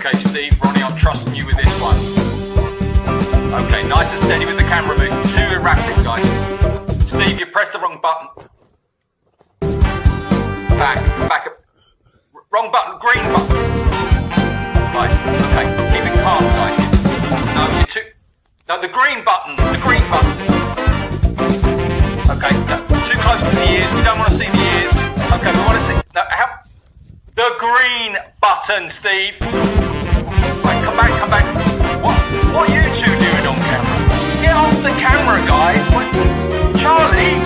Okay, Steve, Ronnie, I'm trusting you with this one. Okay, nice and steady with the camera moving. Too erratic, guys. Steve, you pressed the wrong button. Back up. Wrong button, green button. Right, okay, keep it calm, guys. No, you're too... No, the green button. Okay, no, too close to the ears. We don't want to see the ears. Okay, we want to see... No, the green button, Steve. Right, come back. What are you two doing on camera? Get off the camera, guys. Charlie,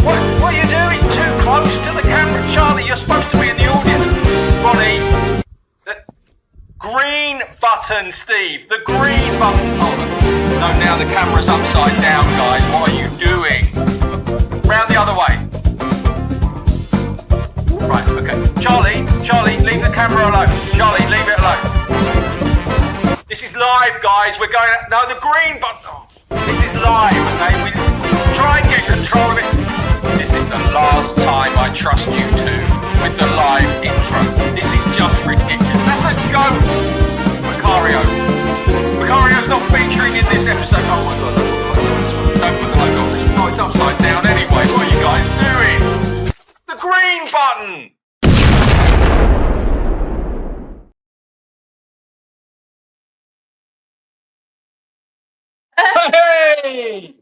what are you doing? Too close to the camera. Charlie, you're supposed to be in the audience. Ronnie, the green button, Steve. The green button. Oh, no, now the camera's upside down, guys. What are you doing? Round the other way. Right, okay. Charlie, leave the camera alone. Charlie, leave it alone. This is live, guys. We're going... No, the green button. Oh, this is live, okay? We try and get control of it. This is the last time I trust you two with the live intro. This is just ridiculous. That's a ghost. Macario's not featuring in this episode. Oh my god. Don't put the logo on. Oh, it's upside down anyway. What are you guys doing? The green button! Hey!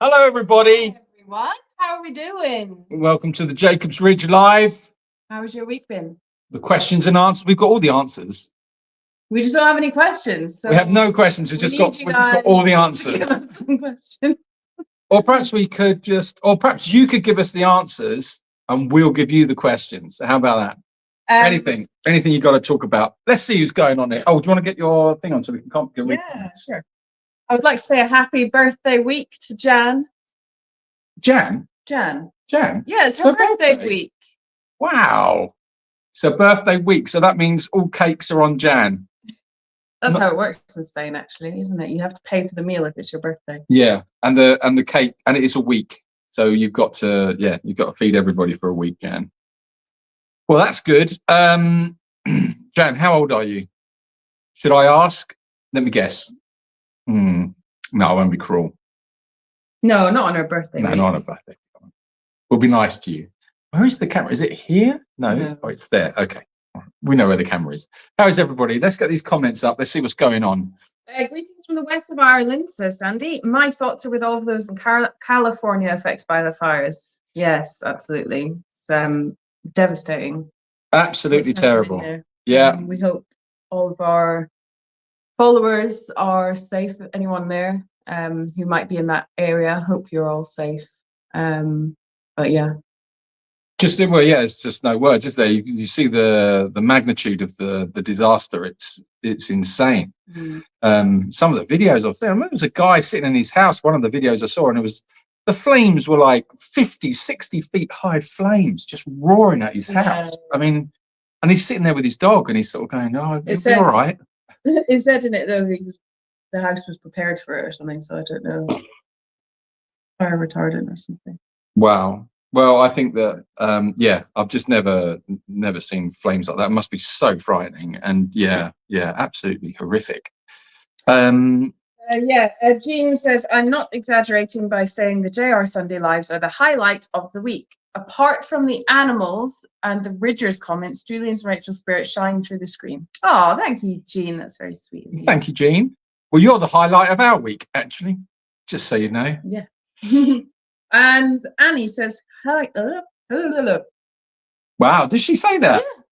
Hello, everybody. Hi, everyone. How are we doing? Welcome to the Jacobs Ridge Live. How's your week been? The questions and answers. We've got all the answers. We just don't have any questions. So we have no questions. We've just got all the answers. Give us some questions. Or perhaps we could perhaps you could give us the answers and we'll give you the questions. How about that? Anything you got to talk about. Let's see who's going on there. Oh, do you want to get your thing on so we can come? Yeah, sure. I would like to say a happy birthday week to Jan. Jan? Yeah, it's her birthday week. Wow. So birthday week. So that means all cakes are on Jan. That's how it works in Spain, actually, isn't it? You have to pay for the meal if it's your birthday. Yeah, and the cake, and it is a week. So you've got to feed everybody for a week, Jan. Well, that's good. Jan, how old are you? Should I ask? Let me guess. No, I won't be cruel. No, not on her birthday. No, not on her birthday. We'll be nice to you. Where is the camera? Is it here? No. Oh, it's there. Okay. We know where the camera is. How is everybody? Let's get these comments up. Let's see what's going on. Greetings from the west of Ireland, says Sandy. My thoughts are with all of those in California affected by the fires. Yes, absolutely. It's devastating. Absolutely terrible. Yeah. We hope all of our followers are safe. Anyone there who might be in that area, hope you're all safe. But yeah. It's just no words, is there? You see the magnitude of the disaster. It's insane. Some of the videos I found, there was a guy sitting in his house, one of the videos I saw, and the flames were like 50, 60 feet high flames just roaring at his house. I mean, and he's sitting there with his dog and he's sort of going, oh, it'll be all right. It said in it, though, the house was prepared for it or something, so I don't know. Fire retardant or something. Wow. Well, I think that, I've just never seen flames like that. It must be so frightening. And yeah, absolutely horrific. Jean says, I'm not exaggerating by saying the JR Sunday Lives are the highlight of the week. Apart from the animals and the Ridgers comments, Julian's and Rachel's spirit shine through the screen. Oh, thank you, Jean. That's very sweet. Thank you, Jean. Well, you're the highlight of our week, actually, just so you know. Yeah. And Annie says, hi. Wow, did she say that? Yeah.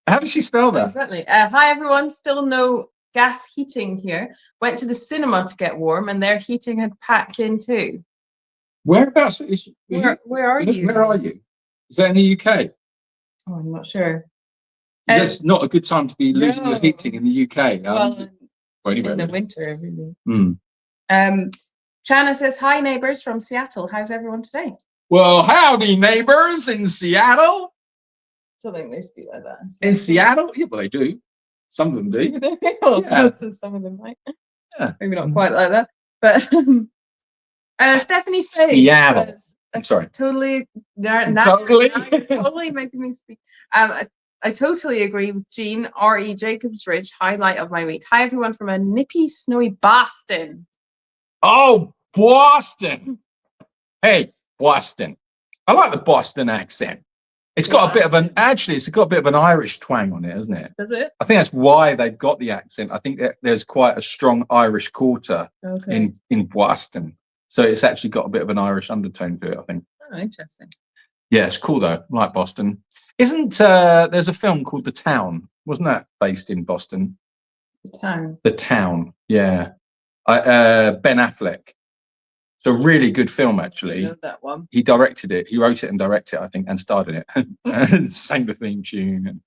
How did she spell that? Exactly. Hi, everyone. Still no gas heating here. Went to the cinema to get warm, and their heating had packed in too. Whereabouts where are you? Where are you? Is that in the UK? Oh, I'm not sure. That's not a good time to be losing your heating in the UK. Anywhere in the winter, really. Chana says, hi, neighbours from Seattle. How's everyone today? Well, howdy, neighbours in Seattle. I don't think they speak like that. In Seattle? Yeah, well, they do. Some of them do. Some of them might. Yeah. Maybe not quite like that. But Stephanie says, Seattle. I'm sorry. Totally making making me speak. I totally agree with Jean. R.E. Jacobs Ridge, highlight of my week. Hi, everyone from a nippy, snowy Boston. Oh, Boston. Hey, Boston. I like the Boston accent. It's got a bit of an, actually, it's got a bit of an Irish twang on it, hasn't it? Does it? I think that's why they've got the accent. I think that there's quite a strong Irish quarter in Boston. So it's actually got a bit of an Irish undertone to it, I think. Oh, interesting. Yeah, it's cool though. I like Boston. Isn't there's a film called The Town? Wasn't that based in Boston? The Town. The Town, yeah. Ben Affleck. It's a really good film, actually. I know that one. He directed it. He wrote it and directed it, I think, and starred in it. And sang the theme tune. And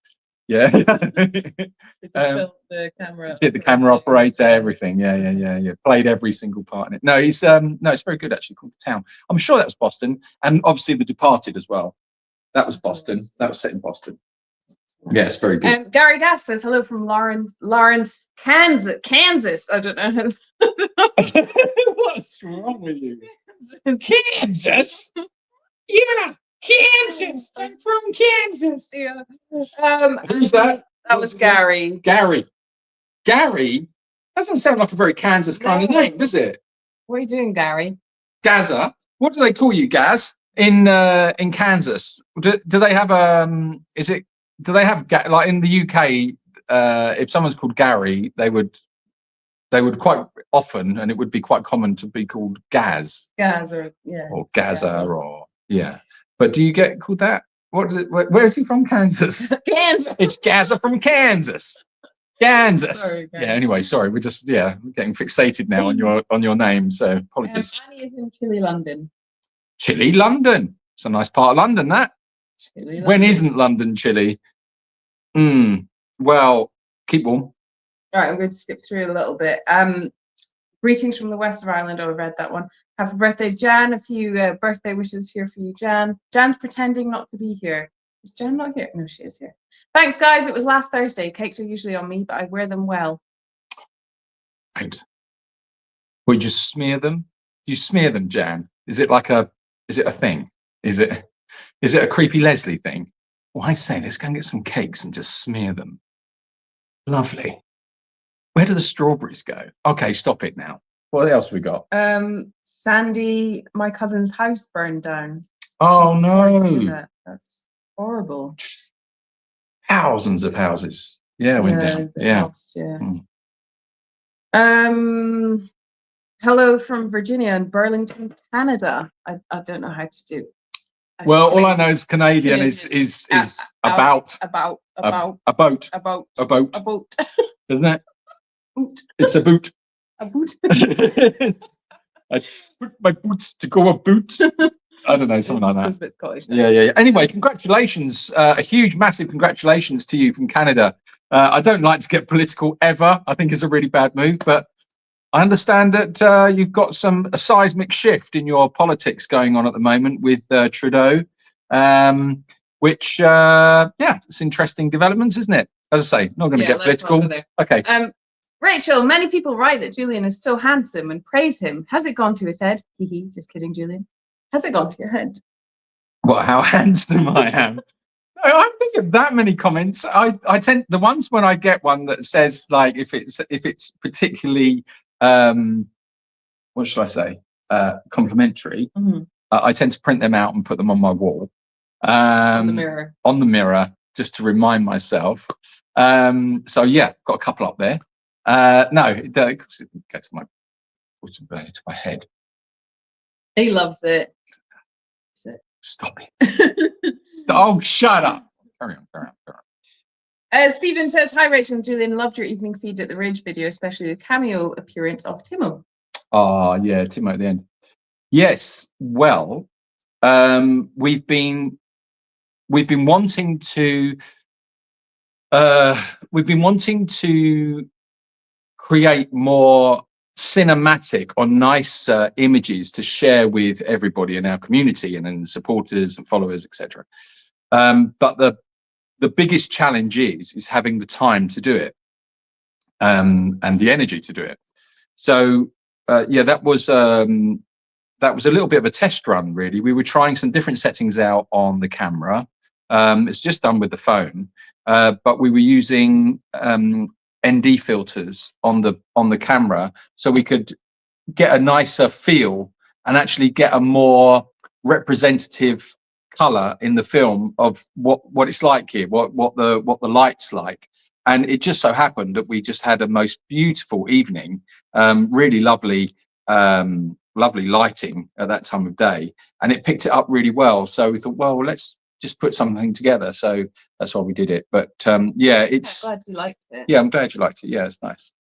yeah. Did the camera? Did the camera operator, everything. Yeah. Played every single part in it. No, he's no, it's very good actually. Called The Town. I'm sure that was Boston, and obviously The Departed as well. That was Boston. That was set in Boston. Yeah, it's very good. Gary Gass says hello from Lawrence, Kansas. I don't know. What's wrong with you? Kansas? Yeah, Kansas. I'm from Kansas. Yeah. Who's that? That was Gary. Gary. Doesn't sound like a very Kansas kind of name, does it? What are you doing, Gary? Gaza. What do they call you, Gaz? In Kansas? Do they have Do they have like in the UK? If someone's called Gary, they would quite often, and it would be quite common to be called Gaz. Gaz or yeah. Or Gaza or yeah. But do you get called that? What is it? Where is he from? Kansas. Kansas. It's Gaza from Kansas. Kansas. Sorry, yeah. Anyway, sorry. We're just we're getting fixated now on your name. So apologies. Annie is in Chile, London. Chile, London. It's a nice part of London. That. Chile, when isn't London Chile? Well, keep warm. All right, I'm going to skip through a little bit. Greetings from the west of Ireland. Oh, I read that one. Happy birthday, Jan. A few birthday wishes here for you, Jan. Jan's pretending not to be here. Is Jan not here? No, she is here. Thanks, guys. It was last Thursday. Cakes are usually on me, but I wear them well. Right. Would you smear them? Do you smear them, Jan? Is it a thing? Is it a creepy Leslie thing? Well, I say, let's go and get some cakes and just smear them. Lovely. Where do the strawberries go? Okay, stop it now. What else we got? Sandy, my cousin's house burned down. Oh no. That's horrible. Thousands of houses. Yeah, went down. Yeah. Lost, hello from Virginia and Burlington, Canada. I don't know how to do. Well, all I know is Canadian is about a boat. A boat. Isn't it? Boot. It's a boot. A boot. I put my boots to go a boot. I don't know, something like that. It's a bit Scottish. Yeah. Anyway, congratulations. A huge, massive congratulations to you from Canada. I don't like to get political ever. I think it's a really bad move, but I understand that you've got a seismic shift in your politics going on at the moment with Trudeau, which, it's interesting developments, isn't it? As I say, not going to get political. Okay. Rachel, many people write that Julian is so handsome and praise him. Has it gone to his head? Just kidding, Julian. Has it gone to your head? What? How handsome I am? No, I don't get that many comments. I tend the ones when I get one that says like if it's particularly what should I say complimentary. Mm-hmm. I tend to print them out and put them on my wall. On the mirror, just to remind myself. So yeah, got a couple up there. No, it go to my head. He loves it. Stop it. Oh, shut up. Carry on. Stephen says, hi, Rachel and Julian. Loved your evening feed at the Ridge video, especially the cameo appearance of Timo. Oh, yeah, Timo at the end. Yes, well, we've been wanting to create more cinematic or nice images to share with everybody in our community and then supporters and followers, etc. But the biggest challenge is having the time to do it and the energy to do it. So that was a little bit of a test run, really. We were trying some different settings out on the camera. It's just done with the phone. but we were using ND filters on the camera, so we could get a nicer feel and actually get a more representative color in the film of what it's like here, what the light's like. And it just so happened that we just had a most beautiful evening, really lovely lighting at that time of day, and it picked it up really well. So we thought, well, let's just put something together. So that's why we did it. But yeah, it's I'm glad you liked it. yeah, I'm glad you liked it. Yeah, it's nice.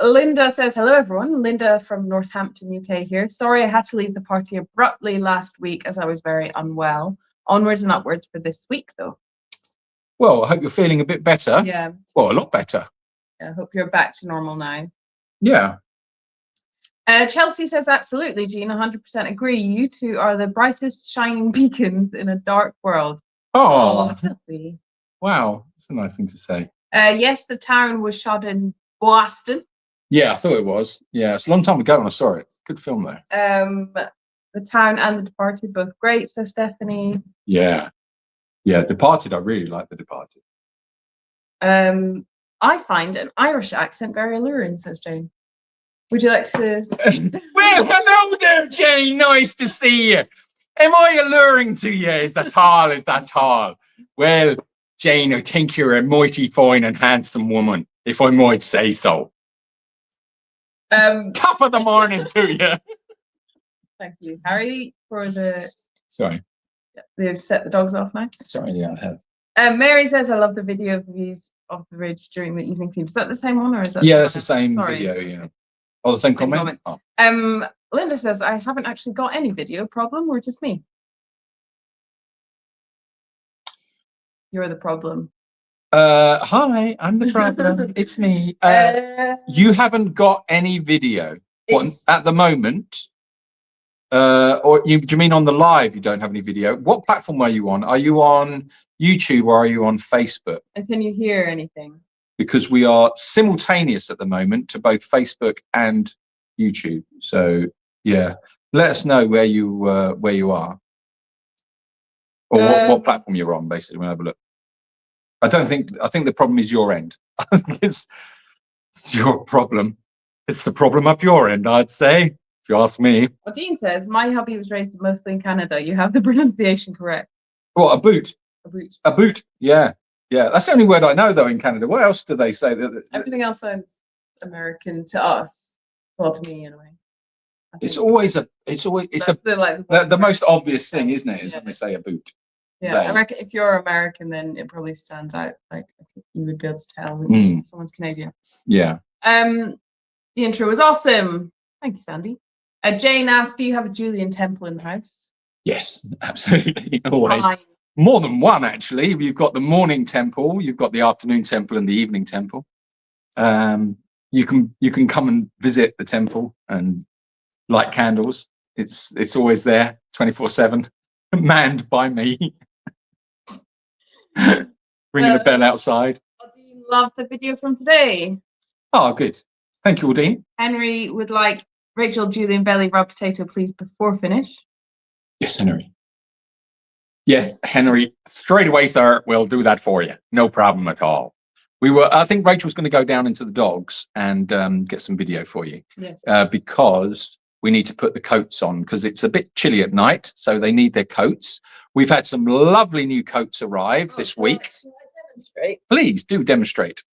Linda says, hello everyone. Linda from Northampton, UK here. Sorry I had to leave the party abruptly last week as I was very unwell. Onwards and upwards for this week though. Well, I hope you're feeling a bit better. Yeah. Well, a lot better. I hope you're back to normal now. Yeah. Chelsea says, absolutely, Jean, 100% agree. You two are the brightest shining beacons in a dark world. Oh, Chelsea. Wow. That's a nice thing to say. Yes, the town was shot in Boston. Yeah, I thought it was. Yeah, it's a long time ago when I saw it. Good film, though. The Town and The Departed, both great, says Stephanie. Yeah. Yeah, Departed, I really like The Departed. I find an Irish accent very alluring, says Jane. Would you like to... Well, hello there, Jane. Nice to see you. Am I alluring to you? Is that all? Is that all? Well, Jane, I think you're a mighty fine and handsome woman, if I might say so. Top of the morning to you. Thank you, Harry, for the... Sorry. They've set the dogs off now. Sorry, yeah, I have. Mary says, I love the video of the views of the ridge during the evening feed. Is that the same one, or is that... Yeah, that's the same Sorry. video, yeah. Oh, the same comment? Oh. Linda says, I haven't actually got any video problem, or just me. You're the problem. Hi, I'm the problem. It's me. You haven't got any video at the moment, or do you mean on the live? You don't have any video. What platform are you on? Are you on YouTube or are you on Facebook? And can you hear anything? Because we are simultaneous at the moment to both Facebook and YouTube. So yeah, let us know where you are, or what platform you're on. Basically, we'll have a look. I think the problem is your end. I think it's your problem. It's the problem up your end, I'd say, if you ask me. Well, Dean says, my hubby was raised mostly in Canada. You have the pronunciation correct. What, a boot? A boot. A boot, yeah. Yeah, that's the only word I know, though, in Canada. What else do they say? Everything else sounds American to us. Well, to me, anyway. It's the most obvious thing, isn't it? Is when they say a boot. Yeah, I reckon if you're American, then it probably stands out. Like you would be able to tell when someone's Canadian. Yeah. The intro was awesome. Thank you, Sandy. Jane asked, "Do you have a Julian temple in the house?" Yes, absolutely. Always. Fine. More than one, actually. You've got the morning temple, you've got the afternoon temple, and the evening temple. You can come and visit the temple and light candles. It's always there, 24/7, manned by me. Ringing the bell outside. Aldine loved the video from today. Oh, good. Thank you, Aldine. Henry would like Rachel Julian belly rub potato, please, before finish. Yes, Henry. Yes, Henry. Straight away, sir. We'll do that for you. No problem at all. I think Rachel was going to go down into the dogs and get some video for you. Yes. Because we need to put the coats on because it's a bit chilly at night, so they need their coats. We've had some lovely new coats arrive this week. Should I demonstrate? Please do demonstrate.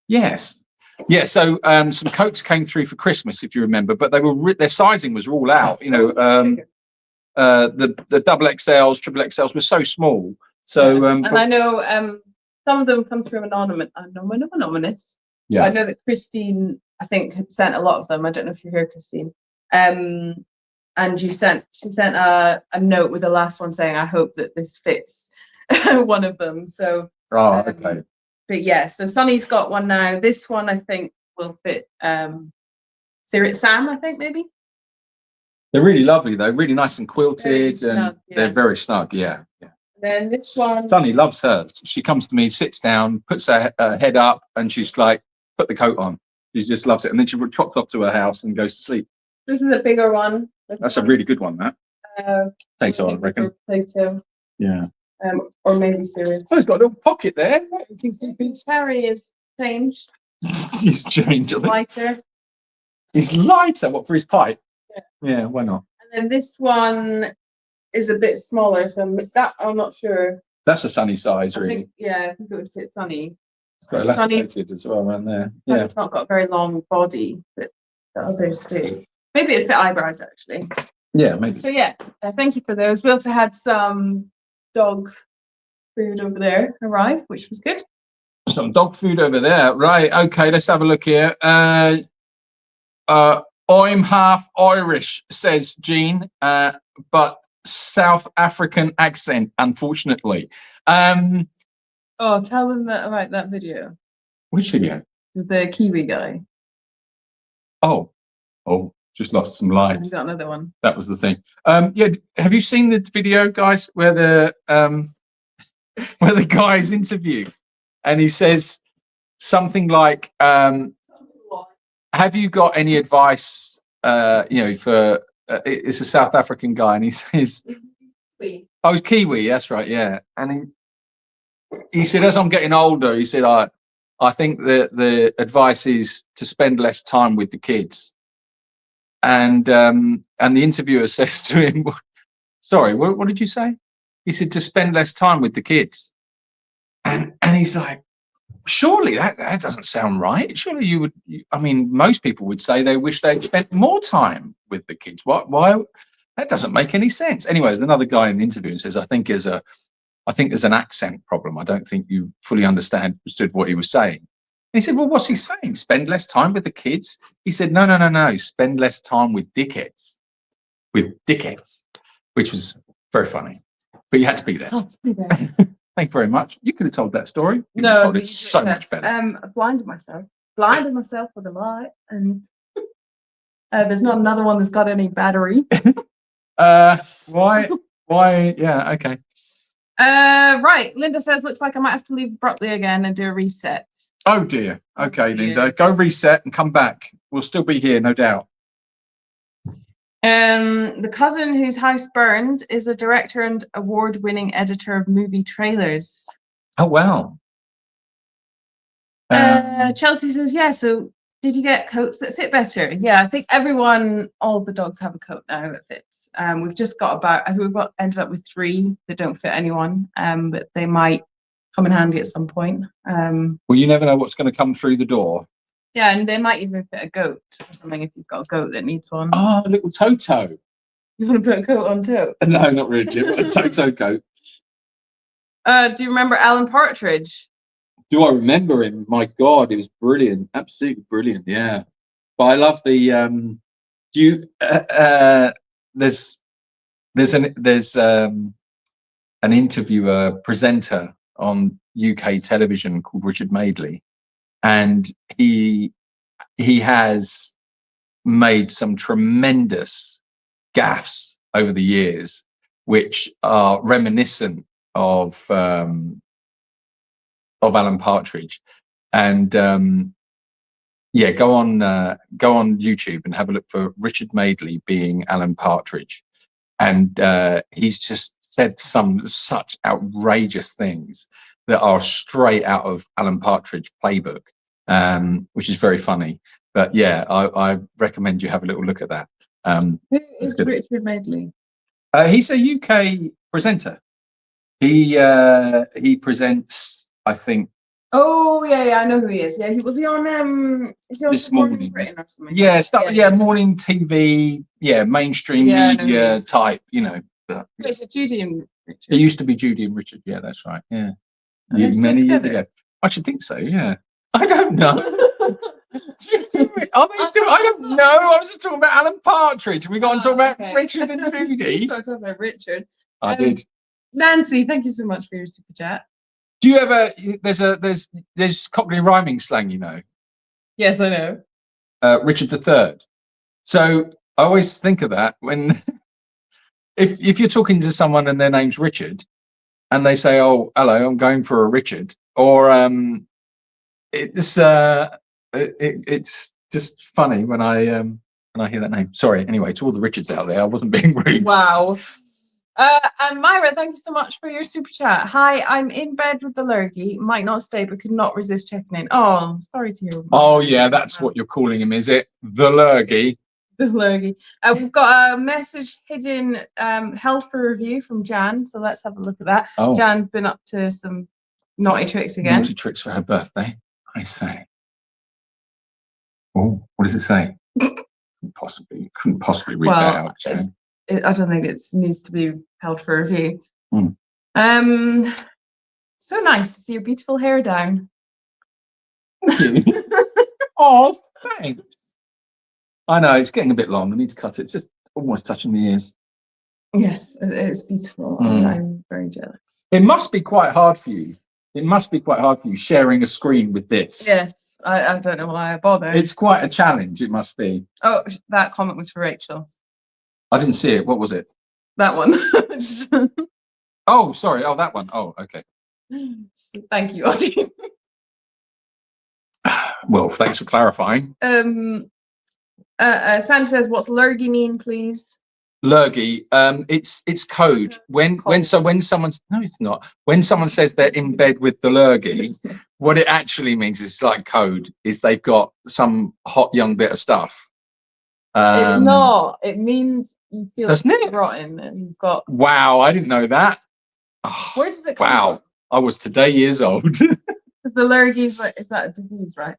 Yes. Yeah, so some coats came through for Christmas, if you remember, but their sizing was all out. You know, the double XLs, triple XLs were so small. So and I know some of them come through anonymous. Yeah. I know that Christine, I think, had sent a lot of them. I don't know if you're here, Christine. And she sent a note with the last one saying, "I hope that this fits one of them." So. Oh, okay. But yeah, so Sonny's got one now. This one I think will fit Spirit Sam, I think maybe. They're really lovely though, really nice and quilted, snug, and they're very snug. Yeah, yeah. And then this one. Sonny loves hers. She comes to me, sits down, puts her head up, and she's like, "Put the coat on." She just loves it, and then she trots off to her house and goes to sleep. This is a bigger one. That's a really good one. That. Potato, I reckon. Potato. Yeah. Or maybe serious. Oh, it's got a little pocket there. Harry is changed. He's changed. I think. Lighter. He's lighter. What, for his pipe? Yeah. Yeah, why not? And then this one is a bit smaller, so that I'm not sure. That's a Sunny size, really. I think it would fit Sunny. It's got elasticated as well around there. Yeah. It's not got a very long body, but the others do. Maybe it's the eyebrows, actually. Yeah, maybe. So yeah, thank you for those. We also had some dog food over there arrive, which was good. Some dog food over there. Right, okay, let's have a look here. I'm half Irish, says Jean, but South African accent, unfortunately. Oh, tell them that about that video. Which video? The Kiwi guy. Oh, just lost some light. You got another one. That was the thing. Yeah, have you seen the video, guys, where the guy's interviewed and he says something like, "Have you got any advice?" For it's a South African guy, and he says, "Oh, it's Kiwi." That's right, yeah. And he said, "As I'm getting older," he said, I think that the advice is to spend less time with the kids." And the interviewer says to him, "Sorry, what did you say?" He said, "To spend less time with the kids." And he's like, "Surely that doesn't sound right. Surely you would. I mean, most people would say they wish they'd spent more time with the kids. Why? That doesn't make any sense." Anyway, there's another guy in the interview and says, I think there's an accent problem. I don't think you fully understood what he was saying." And he said, "Well, what's he saying? Spend less time with the kids?" He said, No. Spend less time with dickheads. With dickheads, which was very funny. But you had to be there. Thank you very much. You could have told that story. You No, told it so much better. I blinded myself with the light, and there's not another one that's got any battery. Why? Yeah, okay. Right. Linda says, "Looks like I might have to leave abruptly again and do a reset." Oh dear. Okay, Linda, go reset and come back. We'll still be here, no doubt. The cousin whose house burned is a director and award-winning editor of movie trailers. Oh wow. Chelsea says, "Yeah, so did you get coats that fit better?" Yeah, I think all the dogs have a coat now that fits. We've just got ended up with 3 that don't fit anyone, but they might come in handy at some point. Well, you never know what's going to come through the door. Yeah, and they might even fit a goat or something if you've got a goat that needs one. Oh, a little Toto. You want to put a coat on too? No, not really. A Toto coat. Do you remember Alan Partridge? Do I remember him? My God, he was brilliant. Absolutely brilliant. Yeah. But I love the there's an interviewer presenter on UK television called Richard Madeley, and he has made some tremendous gaffes over the years, which are reminiscent of Alan Partridge. And yeah, go on YouTube and have a look for Richard Madeley being Alan Partridge, and he's just said some such outrageous things that are straight out of Alan Partridge playbook, which is very funny. But yeah, I recommend you have a little look at that. Who is Richard Madeley? He's a UK presenter. He presents, I think. Oh yeah, I know who he is. Yeah, was he on This Morning Britain or something? Yeah, morning TV, mainstream media type, But, is it Judy and Richard? It used to be Judy and Richard. Yeah, that's right. Yeah, many years ago. I should think so. Yeah, I don't know. Are they still? I don't know. I was just talking about Alan Partridge. We got on talking about Richard and Judy. Talking about Richard. I did. Nancy, thank you so much for your super chat. Do you ever? There's Cockney rhyming slang, Yes, I know. Richard III. So I always think of that when, if you're talking to someone and their name's Richard, and they say, "Oh, hello, I'm going for a Richard," or it's just funny when I hear that name. Sorry. Anyway, to all the Richards out there, I wasn't being rude. Wow. And Myra, thank you so much for your super chat. Hi, I'm in bed with the lurgy. Might not stay, but could not resist checking in. Oh, sorry to hear. Oh yeah, that's what you're calling him, is it? The lurgy. The lurgy. We've got a message hidden held for review from Jan. So let's have a look at that. Oh. Jan's been up to some naughty tricks again. Naughty tricks for her birthday, I say. Oh, what does it say? Couldn't possibly read that out, Jan. I don't think it needs to be held for review. Mm. So nice to see your beautiful hair down. Thank you. Oh, thanks. I know it's getting a bit long. I need to cut it. It's just almost touching the ears. Yes, it's beautiful. I'm very jealous. It must be quite hard for you. It must be quite hard for you sharing a screen with this. Yes, I don't know why I bother. It's quite a challenge. It must be. Oh, that comment was for Rachel. I didn't see it. What was it? That one. Oh, sorry. Oh, that one. Oh, okay. Thank you, Audie. Well, thanks for clarifying. Sam says, "What's lurgy mean, please?" Lurgy. It's code. When someone's no, it's not. When someone says they're in bed with the lurgy, what it actually means is like code. Is they've got some hot young bit of stuff. It's not. It means you feel it? rotten and you've got. Wow, I didn't know that. Oh, where does it come from? I was today years old. The lurgy is that a disease, right?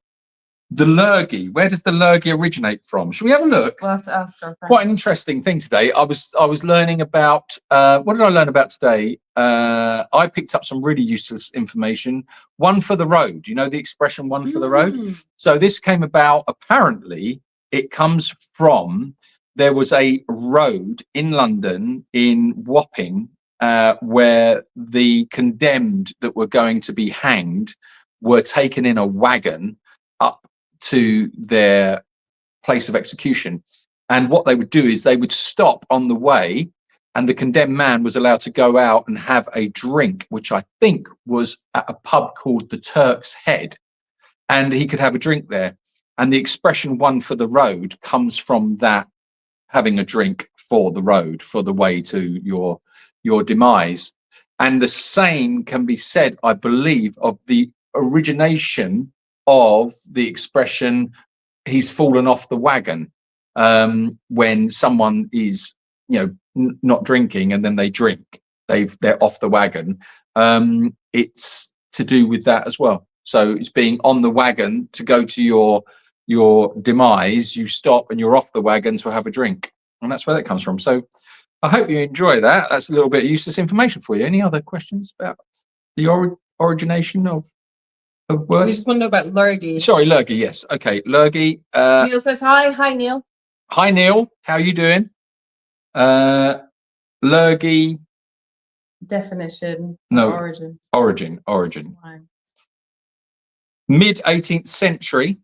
The lurgy. Where does the lurgy originate from? Should we have a look? We'll have to ask our friend. Quite an interesting thing today. I was learning about what did I learn about today? I picked up some really useless information. One for the road. You know the expression "one for the road." So this came about. Apparently, it comes from there was a road in London in Wapping where the condemned that were going to be hanged were taken in a wagon up to their place of execution, and what they would do is they would stop on the way, and the condemned man was allowed to go out and have a drink, which I think was at a pub called the Turk's Head, and he could have a drink there. And the expression "one for the road" comes from that, having a drink for the road, for the way to your demise. And the same can be said, I believe, of the origination of the expression "he's fallen off the wagon," when someone is, not drinking and then they drink, they're off the wagon. It's to do with that as well. So it's being on the wagon to go to your demise. You stop and you're off the wagon to have a drink, and that's where that comes from. So I hope you enjoy that. That's a little bit of useless information for you. Any other questions about the origination of words? We just want to know about lurgy. Sorry, lurgy. Yes. Okay, lurgy. Neil says hi. Hi, Neil. Hi, Neil. How are you doing? Lurgy. Definition. No. Origin. Mid 18th century.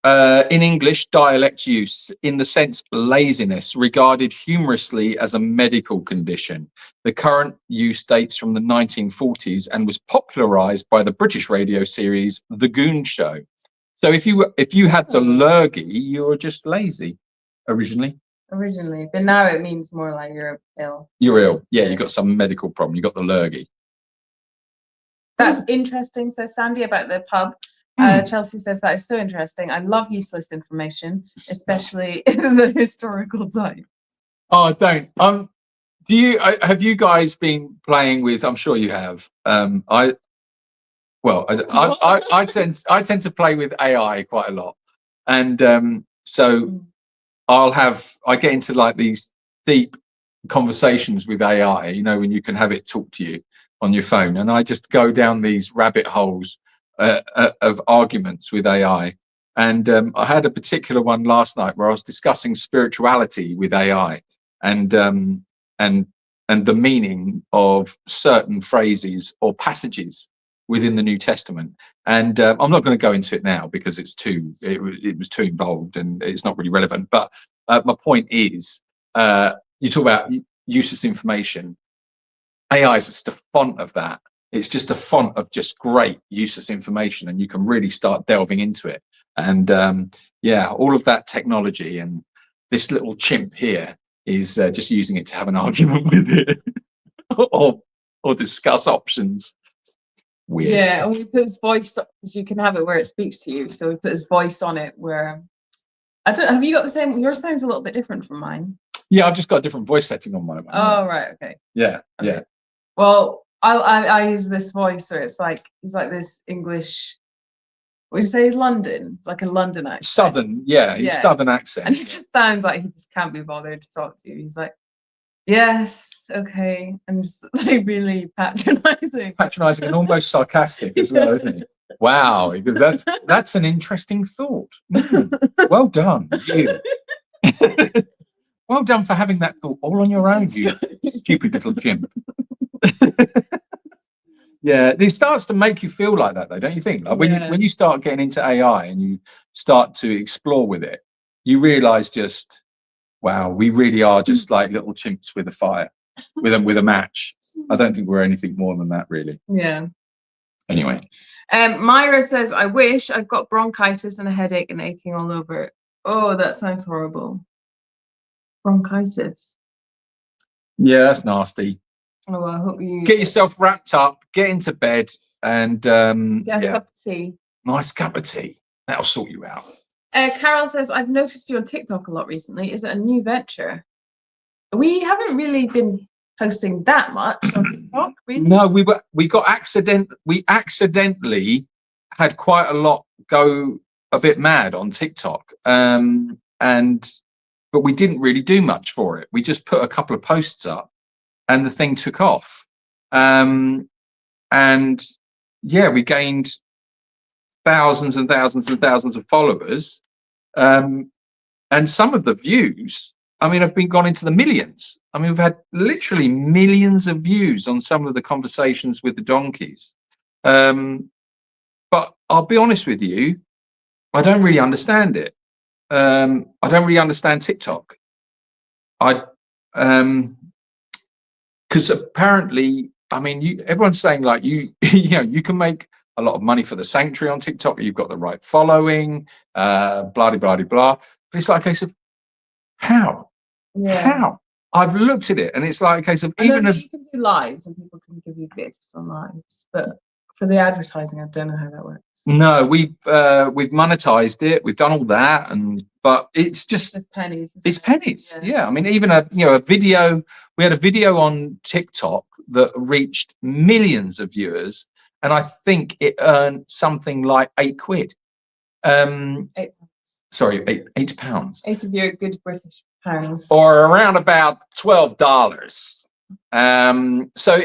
In English dialect use, in the sense laziness, regarded humorously as a medical condition. The current use dates from the 1940s and was popularized by the British radio series The Goon Show. So if you had the lurgy, you were just lazy originally, but now it means more like you're ill. You're ill. Yeah, you got some medical problem. You got the lurgy. That's interesting, says Sandy, about the pub. Chelsea says that is so interesting. I love useless information, especially in the historical time. Oh, don't. Have you guys been playing with? I'm sure you have. I tend to play with AI quite a lot, and so I get into like these deep conversations with AI. You know, when you can have it talk to you on your phone, and I just go down these rabbit holes of arguments with AI. And I had a particular one last night where I was discussing spirituality with AI and the meaning of certain phrases or passages within the New Testament. And I'm not going to go into it now because it was too involved and it's not really relevant. But my point is, you talk about useless information. AI is just a font of that. It's just a font of just great useless information, and you can really start delving into it. And all of that technology, and this little chimp here is just using it to have an argument with it. or discuss options. Weird. Yeah, and we put his voice, because you can have it where it speaks to you. So we put his voice on it where, I don't, have you got the same, yours sounds a little bit different from mine. Yeah, I've just got a different voice setting on mine. Oh, right, okay. Yeah, Okay. yeah. Well, I use this voice, so it's like, he's like this English, what would you say, he's London? It's like a London accent. Southern, yeah, he's Southern accent. And it just sounds like he just can't be bothered to talk to you. He's like, yes, okay, and just like really Patronising and almost sarcastic as well, isn't he? Wow, because that's an interesting thought. Well done, you. Well done for having that thought all on your own, you stupid little chimp. Yeah, it starts to make you feel like that, though, don't you think? Like when you start getting into AI and you start to explore with it, you realise just, wow, we really are just like little chimps with a fire, with a match. I don't think we're anything more than that, really. Yeah. Anyway. Myra says, I wish I've got bronchitis and a headache and aching all over. Oh, that sounds horrible. Bronchitis. Yeah, that's nasty. Oh, well, I hope you get yourself wrapped up, get into bed, and get a cup of tea. Nice cup of tea. That'll sort you out. Carol says, I've noticed you on TikTok a lot recently. Is it a new venture? We haven't really been posting that much on TikTok, really. No, we accidentally had quite a lot go a bit mad on TikTok. But we didn't really do much for it. We just put a couple of posts up and the thing took off. And yeah, we gained thousands and thousands and thousands of followers. And some of the views, I mean, have gone into the millions. I mean, we've had literally millions of views on some of the conversations with the donkeys. But I'll be honest with you, I don't really understand it. I don't really understand TikTok. Because apparently, I mean, everyone's saying like you you can make a lot of money for the sanctuary on TikTok. You've got the right following, blah blah blah blah. But it's like a case of how? Yeah. How? I've looked at it, and it's like a case of you can do lives, and people can give you gifts on lives, but for the advertising, I don't know how that works. No, we've monetized it. We've done all that, but it's just pennies. It's pennies. Yeah. I mean, even a video. We had a video on TikTok that reached millions of viewers, and I think it earned something like £8. Sorry, £8. 8 of your good British pounds, or around about $12. So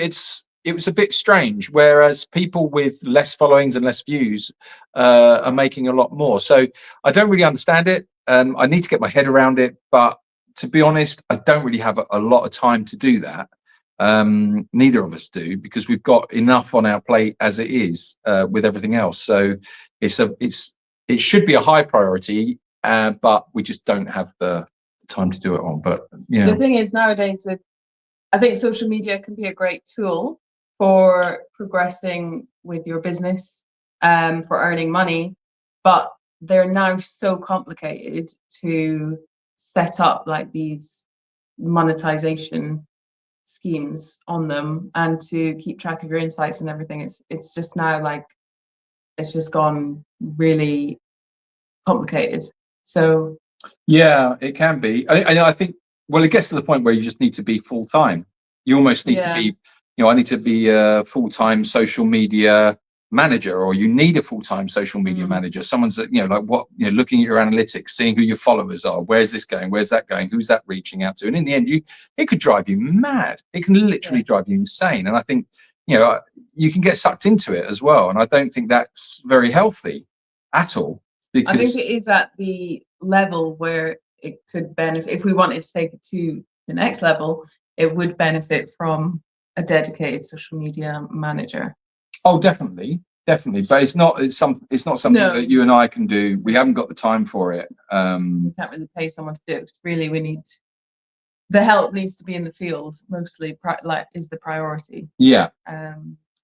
it was a bit strange, whereas people with less followings and less views are making a lot more. So I don't really understand it. I need to get my head around it, but to be honest, I don't really have a lot of time to do that. Neither of us do, because we've got enough on our plate as it is with everything else. So it should be a high priority, but we just don't have the time to do it on. But yeah, the thing is, nowadays, I think social media can be a great tool for progressing with your business, for earning money, but they're now so complicated to set up like these monetization schemes on them and to keep track of your insights and everything. It's just now like it's just gone really complicated. So yeah, it can be. I think, well, it gets to the point where you just need to be full time. You almost need to be, I need to be a full-time social media manager, or you need a full-time social media manager. Someone's looking at your analytics, seeing who your followers are, where's this going, where's that going, who's that reaching out to. And in the end, it could drive you mad. It can literally drive you insane. And I think, you can get sucked into it as well. And I don't think that's very healthy at all. Because I think it is at the level where it could benefit. If we wanted to take it to the next level, it would benefit from a dedicated social media manager. Oh, definitely. But it's not something that you and I can do. We haven't got the time for it. We can't really pay someone to do it. Really, the help needs to be in the field mostly. Is the priority. Yeah.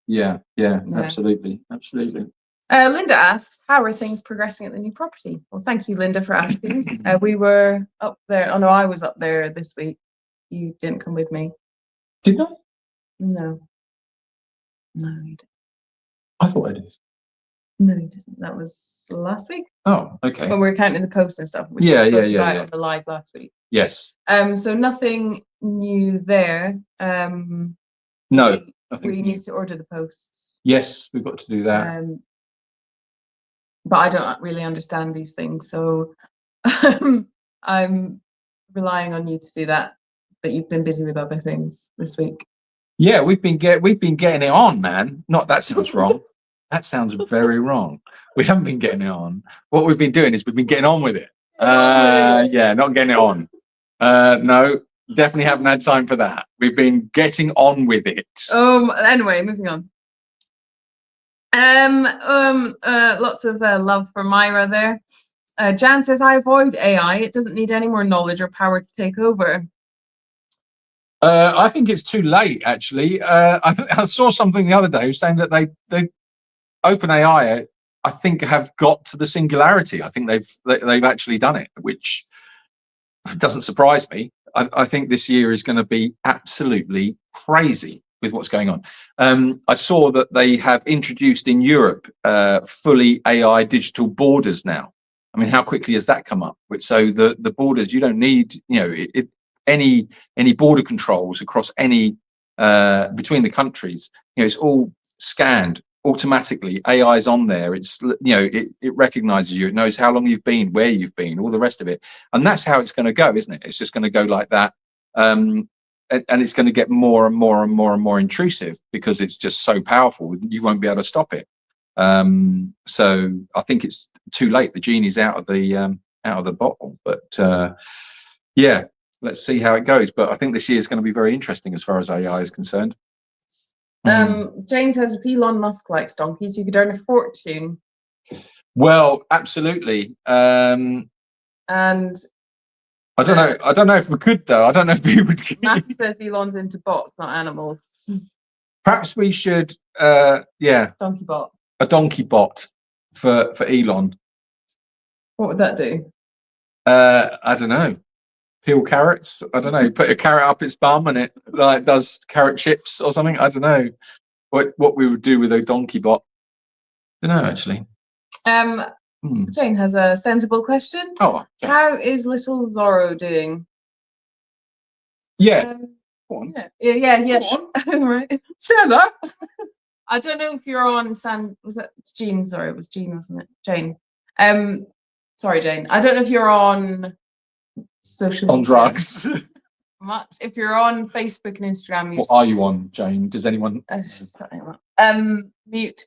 Yeah. Absolutely. Linda asks, how are things progressing at the new property? Well, thank you, Linda, for asking. We were up there. Oh no, I was up there this week. You didn't come with me. Did I? No. No, you didn't. I thought I did. No, you didn't. That was last week Oh, okay. when we were counting the posts and stuff. Which Yeah, we spoke yeah, about yeah. on the live last week. Yes. So nothing new there. No. We need to order the posts. Yes, we've got to do that. But I don't really understand these things, so I'm relying on you to do that. But you've been busy with other things this week. Yeah, we've been getting it on, man. Not that sounds wrong. That sounds very wrong. We haven't been getting it on. What we've been doing is we've been getting on with it. Yeah, not getting it on. No, definitely haven't had time for that. We've been getting on with it. Anyway, moving on. Lots of love for Myra there. Jan says, I avoid AI. It doesn't need any more knowledge or power to take over. I think it's too late, actually. I saw something the other day saying that they OpenAI, I think, have got to the singularity. I think they've actually done it, which doesn't surprise me. I think this year is going to be absolutely crazy with what's going on. I saw that they have introduced in Europe fully AI digital borders now. I mean, how quickly has that come up? So the borders, you don't need, any border controls across any between the countries. It's all scanned automatically. AI is on there. It's it recognizes you. It knows how long you've been, where you've been, all the rest of it. And that's how it's going to go, isn't it? It's just going to go like that. And it's going to get more and more and more and more intrusive because it's just so powerful. You won't be able to stop it. So I think it's too late. The genie's out of the bottle. But yeah, let's see how it goes. But I think this year is going to be very interesting as far as AI is concerned. Jane says, if Elon Musk likes donkeys, you could earn a fortune. Well, absolutely. And I don't know if we could, though. I don't know if we would. Matthew says Elon's into bots, not animals. Perhaps we should, donkey bot. A donkey bot for Elon. What would that do? I don't know. Peel carrots. I don't know. Put a carrot up its bum and it does carrot chips or something. I don't know what we would do with a donkey bot. I don't know, actually. Jane has a sensible question. Oh, how is little Zoro doing? Yeah. Go on. Yeah. Go on. Right. Say that. I don't know if you're on was that Jean? Sorry, it was Jean, wasn't it? Jane. Sorry, Jane. I don't know if you're on social media. On drugs. Much. If you're on Facebook and Instagram. What are you on, Jane? Does anyone? Mute.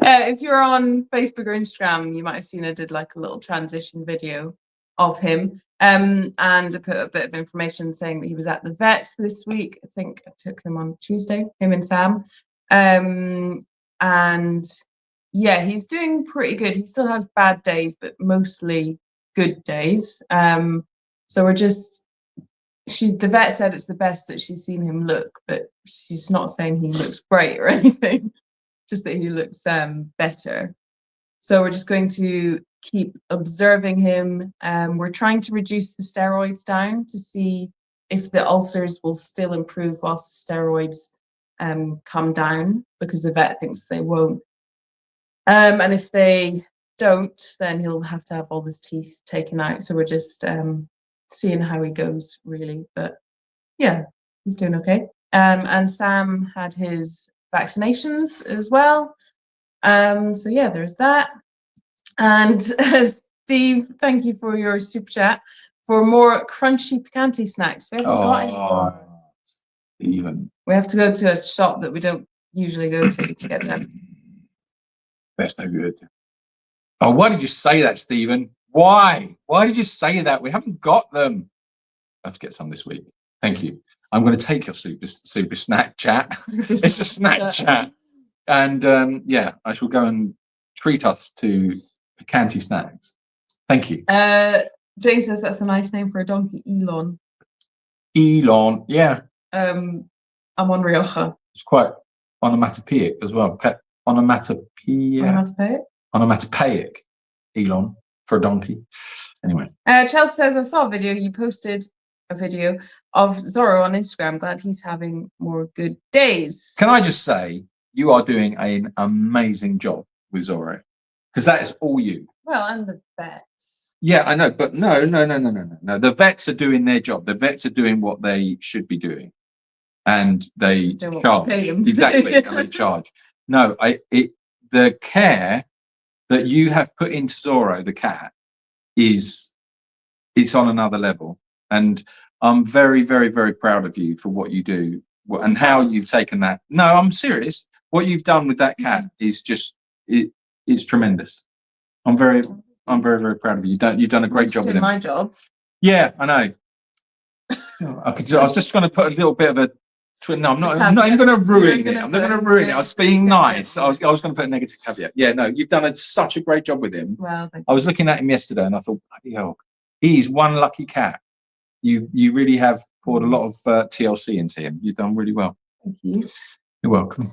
If you're on Facebook or Instagram, you might have seen I did like a little transition video of him. And I put a bit of information saying that he was at the vets this week. I think I took him on Tuesday, him and Sam. And yeah, he's doing pretty good. He still has bad days, but mostly good days. So we're just, the vet said it's the best that she's seen him look, but she's not saying he looks great or anything, just that he looks better. So we're just going to keep observing him. We're trying to reduce the steroids down to see if the ulcers will still improve whilst the steroids come down, because the vet thinks they won't. And if they don't, then he'll have to have all his teeth taken out. So we're just seeing how he goes, really. But yeah, he's doing okay. And Sam had his vaccinations as well. So yeah, there's that. And Steve, thank you for your super chat for more crunchy picante snacks. We haven't got any more. Stephen. We have to go to a shop that we don't usually go to get them. That's no good. Oh, why did you say that, Stephen? Why? Why did you say that? We haven't got them. I have to get some this week. Thank you. I'm going to take your super snack chat. It's a snack chat. And yeah, I shall go and treat us to picante snacks. Thank you. James says that's a nice name for a donkey, Elon. Elon, yeah. I'm on Rioja. It's quite onomatopoeic as well. Onomatopoeic. Elon for a donkey. Anyway. Chelsea says, I saw a video you posted a video of Zoro on Instagram. Glad he's having more good days. Can I just say, you are doing an amazing job with Zoro, because that is all you. Well, and the vets. Yeah, I know, but no. The vets are doing their job. The vets are doing what they should be doing, and they charge. Exactly, and they charge. No, the care that you have put into Zoro, the cat, it's on another level, and I'm very, very, very proud of you for what you do and how you've taken that. No, I'm serious. What you've done with that cat is just it's tremendous. I'm very, very proud of you. You've done a great job with him. My job. Yeah, I know. I was just going to put a little bit of a twin. No, I'm not even going to ruin it. I'm not going to ruin it. I was being nice. I was going to put a negative caveat. Yeah, no, you've done such a great job with him. Well, I was looking at him yesterday and I thought, bloody hell, he's one lucky cat. You really have poured a lot of TLC into him. You've done really well. Thank you. You're welcome.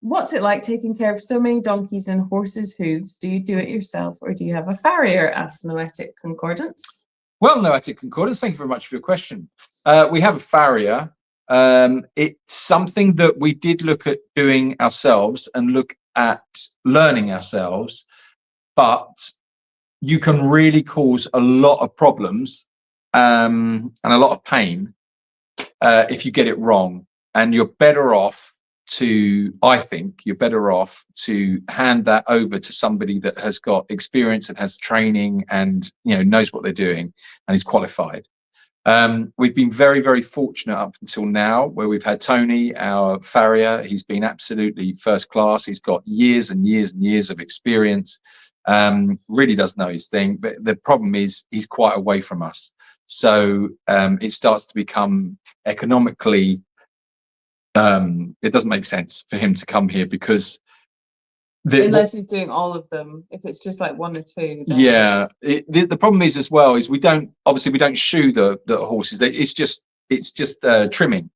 What's it like taking care of so many donkeys and horses' hooves? Do you do it yourself or do you have a farrier? Asks Noetic Concordance. Well, Noetic Concordance, thank you very much for your question. We have a farrier. It's something that we did look at doing ourselves and look at learning ourselves, but you can really cause a lot of problems and a lot of pain if you get it wrong. And you're better off I think you're better off to hand that over to somebody that has got experience and has training and knows what they're doing and is qualified. We've been very, very fortunate up until now, where we've had Tony, our farrier. He's been absolutely first class. He's got years and years and years of experience. Really does know his thing, but the problem is he's quite away from us, so it starts to become economically it doesn't make sense for him to come here, because unless he's doing all of them. If it's just like one or two, yeah, the problem is as well is we don't shoe the horses. It's just trimming,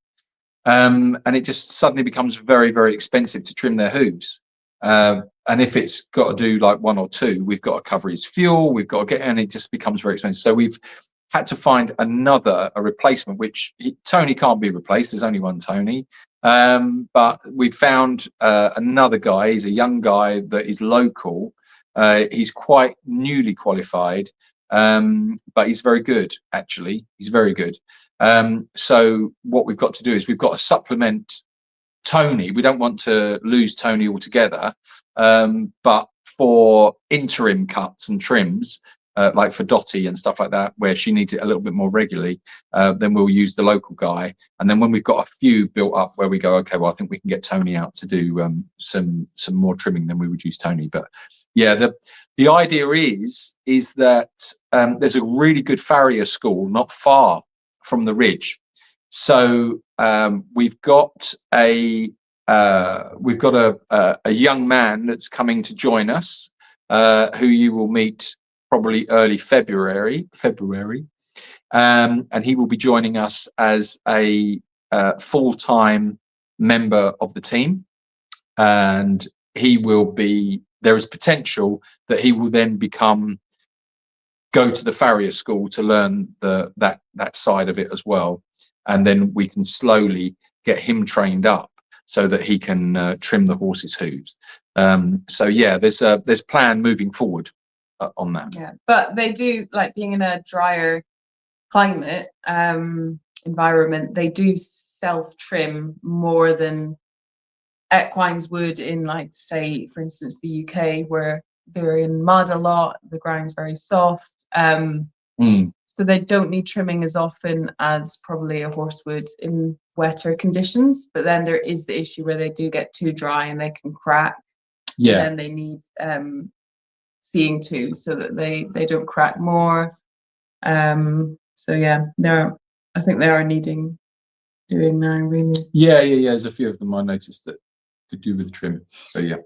and it just suddenly becomes very, very expensive to trim their hooves. And if it's got to do like one or two, we've got to cover his fuel, we've got to and it just becomes very expensive. So we've had to find a replacement, which Tony can't be replaced. There's only one Tony. But we found another guy. He's a young guy that is local. He's quite newly qualified, but he's very good, actually. He's very good. So what we've got to do is we've got to supplement Tony. We don't want to lose Tony altogether, but for interim cuts and trims, like for Dottie and stuff like that, where she needs it a little bit more regularly, then we'll use the local guy. And then when we've got a few built up where we go, okay, well, I think we can get Tony out to do some more trimming, then we would use Tony. But yeah, the idea is that there's a really good farrier school not far from the Ridge. So we've got a young man that's coming to join us, who you will meet probably early February, and he will be joining us as a full-time member of the team, and there is potential that he will then go to the farrier school to learn that side of it as well, and then we can slowly get him trained up so that he can trim the horse's hooves. So yeah, there's plan moving forward on that. Yeah, but they do, like, being in a drier climate environment, they do self-trim more than equines would in, like, say, for instance, the UK, where they're in mud a lot, the ground's very soft, so they don't need trimming as often as probably a horse would in wetter conditions. But then there is the issue where they do get too dry and they can crack. Yeah, and then they need seeing too, so that they don't crack more. So yeah, I think they are needing doing now, really. Yeah. There's a few of them I noticed that could do with the trim. So yeah.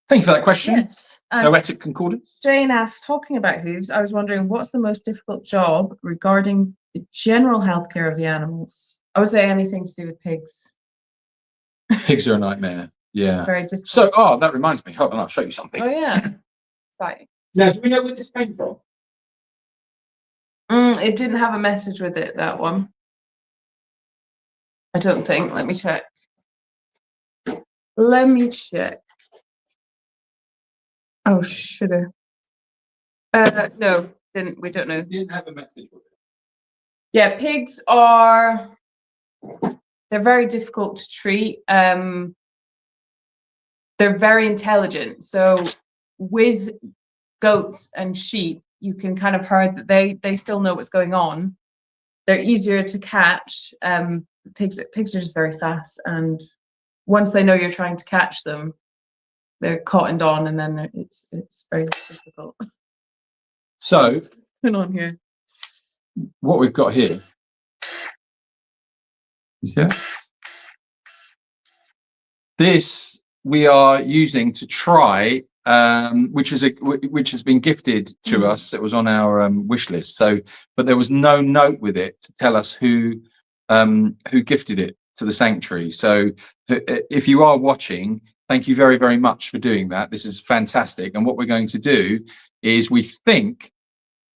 Thank you for that question. Yes. Noetic Concordance. Jane asked, talking about hooves, I was wondering, what's the most difficult job regarding the general healthcare of the animals? I would say anything to do with pigs. Pigs are a nightmare. Yeah. Very difficult. So, that reminds me. Hold on, I'll show you something. Oh yeah. Exciting. Now, do we know where this came from? It didn't have a message with it, that one. I don't think. Let me check. Let me check. Oh, sugar. No, didn't. We don't know. Didn't have a message with it. Yeah, pigs are. They're very difficult to treat. They're very intelligent. So with goats and sheep, you can kind of hear that they still know what's going on. They're easier to catch. Pigs are just very fast, and once they know you're trying to catch them, they're cottoned on, and then it's very difficult. So What's going on here? what we've got here is that this we are using to try, which has been gifted to us. It was on our wish list. So, but there was no note with it to tell us who gifted it to the sanctuary. So, if you are watching, thank you very, very much for doing that. This is fantastic. And what we're going to do is we think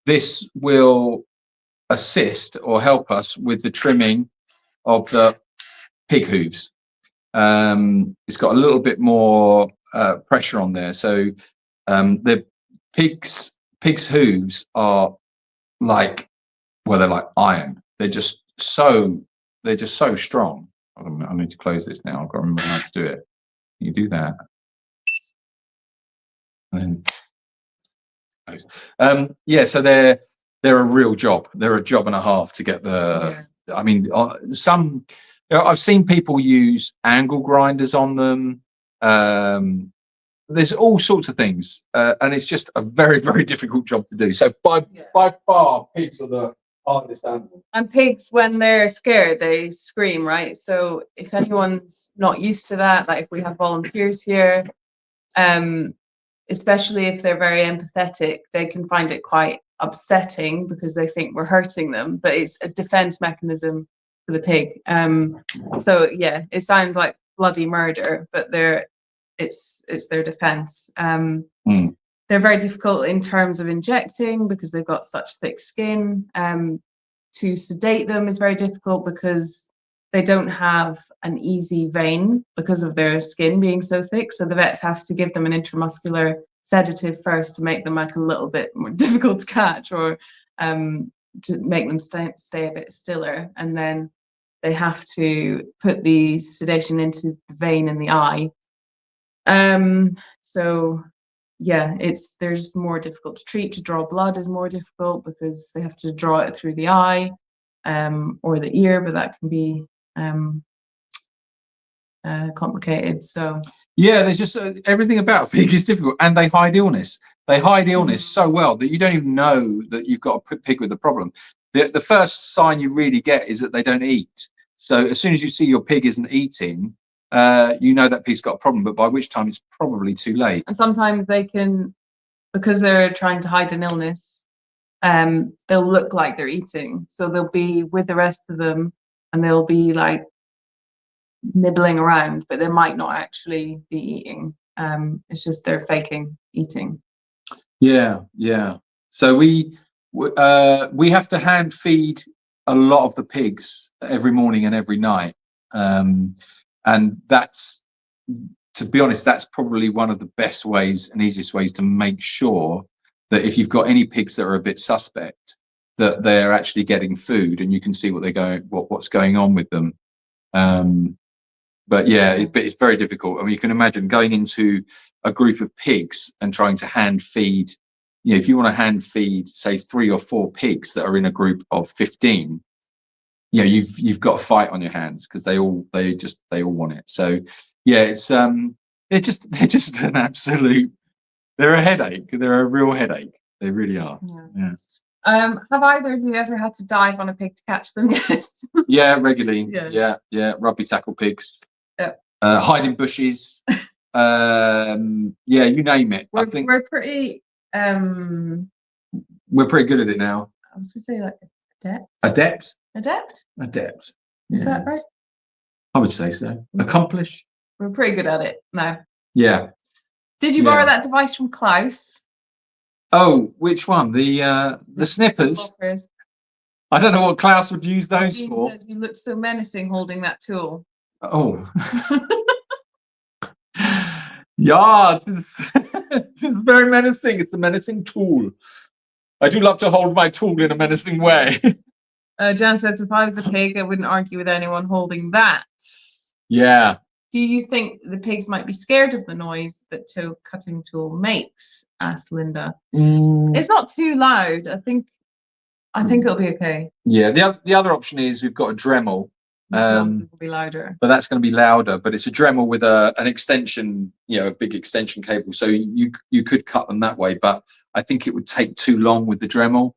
this will assist or help us with the trimming of the pig hooves. It's got a little bit more pressure on there, so the pigs hooves are like, well, they're like iron. They're just so strong. I need to close this now. I've got to remember how to do it. You do that, and then close. Yeah, so they're a real job. They're a job and a half to get the. Yeah. I mean, some. I've seen people use angle grinders on them. There's all sorts of things, and it's just a very, very difficult job to do. So by far, pigs are the hardest animal. And pigs, when they're scared, they scream, right? So if anyone's not used to that, like if we have volunteers here, especially if they're very empathetic, they can find it quite upsetting because they think we're hurting them, but it's a defense mechanism for the pig. So yeah, it sounds like bloody murder, but it's their defense. They're very difficult in terms of injecting because they've got such thick skin. To sedate them is very difficult because they don't have an easy vein because of their skin being so thick. So the vets have to give them an intramuscular sedative first to make them like a little bit more difficult to catch, or to make them stay a bit stiller. And then they have to put the sedation into the vein in the eye. So yeah, there's more difficult to treat. To draw blood is more difficult because they have to draw it through the eye or the ear, but that can be complicated. So yeah, there's just everything about a pig is difficult, and they hide illness. They hide illness so well that you don't even know that you've got a pig with a problem. The first sign you really get is that they don't eat. So as soon as you see your pig isn't eating, you know that pig's got a problem, but by which time it's probably too late. And sometimes they can, because they're trying to hide an illness, they'll look like they're eating. So they'll be with the rest of them and they'll be like nibbling around, but they might not actually be eating. It's just they're faking eating. Yeah. So we have to hand feed a lot of the pigs every morning and every night. And that's, to be honest, that's probably one of the best ways and easiest ways to make sure that if you've got any pigs that are a bit suspect, that they're actually getting food and you can see what's going on with them. But yeah, it's very difficult. I mean, you can imagine going into a group of pigs and trying to hand feed. You know, if you want to hand feed, say, 3 or 4 pigs that are in a group of 15. You know, you've got a fight on your hands because they all want it. So yeah, they're just an absolute. They're a headache. They're a real headache. They really are. Yeah. Have either of you ever had to dive on a pig to catch them? Yes. Yeah, regularly. Yeah. Rugby tackle pigs. Yeah. Hide in bushes. Yeah, you name it. I think we're pretty. We're pretty good at it now. I was gonna say like Adept. Is that right? I would say so. Accomplish. We're pretty good at it now. Yeah. Did you borrow that device from Klaus? Oh, which one? The snippers. I don't know what Klaus would use those Jean for. says you look so menacing holding that tool. Oh. Yeah, this is very menacing. It's a menacing tool. I do love to hold my tool in a menacing way. Jan says, if I was a pig, I wouldn't argue with anyone holding that. Yeah. Do you think the pigs might be scared of the noise that toe cutting tool makes? Asked Linda. It's not too loud. I think it'll be okay. Yeah. The other option is we've got a Dremel. It'll be louder. But that's going to be louder. But it's a Dremel with an extension, a big extension cable. So you could cut them that way. But I think it would take too long with the Dremel.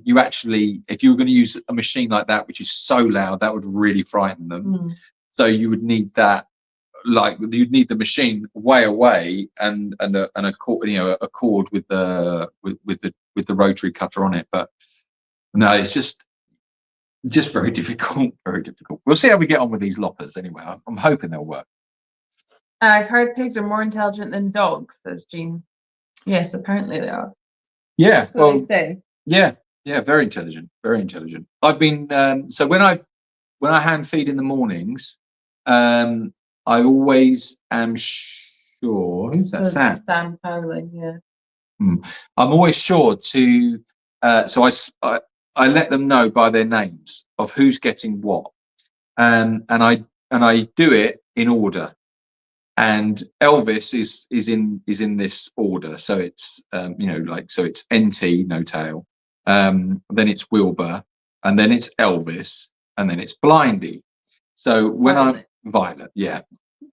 You actually, if you were going to use a machine like that, which is so loud, that would really frighten them. So you would need that, like you'd need the machine way away and a cord, a cord with the rotary cutter on it. But no, it's just very difficult, very difficult. We'll see how we get on with these loppers anyway. I'm hoping they'll work. I've heard pigs are more intelligent than dogs, says Jean. Yes, apparently they are. Yeah, That's what they say. Yeah, very intelligent, very intelligent. I've been so when I hand feed in the mornings, I always am sure. Who's that? Sam. Sam howling. Yeah. I'm always sure to. So I let them know by their names of who's getting what, and I do it in order. And Elvis is in this order. So it's so it's NT, no tail. Then it's Wilbur, and then it's Elvis, and then it's Blindy. So when I'm Violet, yeah.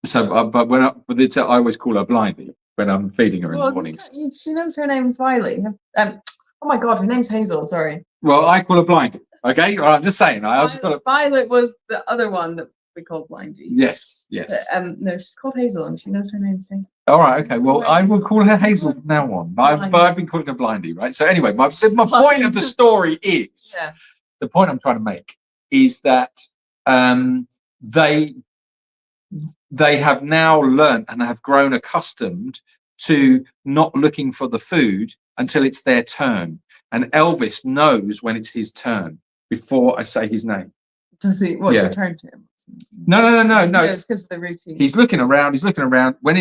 So but I always call her Blindy when I'm feeding her in the mornings. She knows her name's Violet. Oh my God, her name's Hazel. Sorry. Well, I call her Blindy. Okay, I'm just saying. Violet was the other one that we called Blindy. Yes. But, no, she's called Hazel, and she knows her name's Hazel. All right, okay. Well, I will call her Hazel from now on. But I've been calling her Blindy, right? So anyway, my point of the story is, the point I'm trying to make is that they have now learned and have grown accustomed to not looking for the food until it's their turn. And Elvis knows when it's his turn before I say his name. Does he? What's your turn to him? No. It's because of the routine. He's looking around. When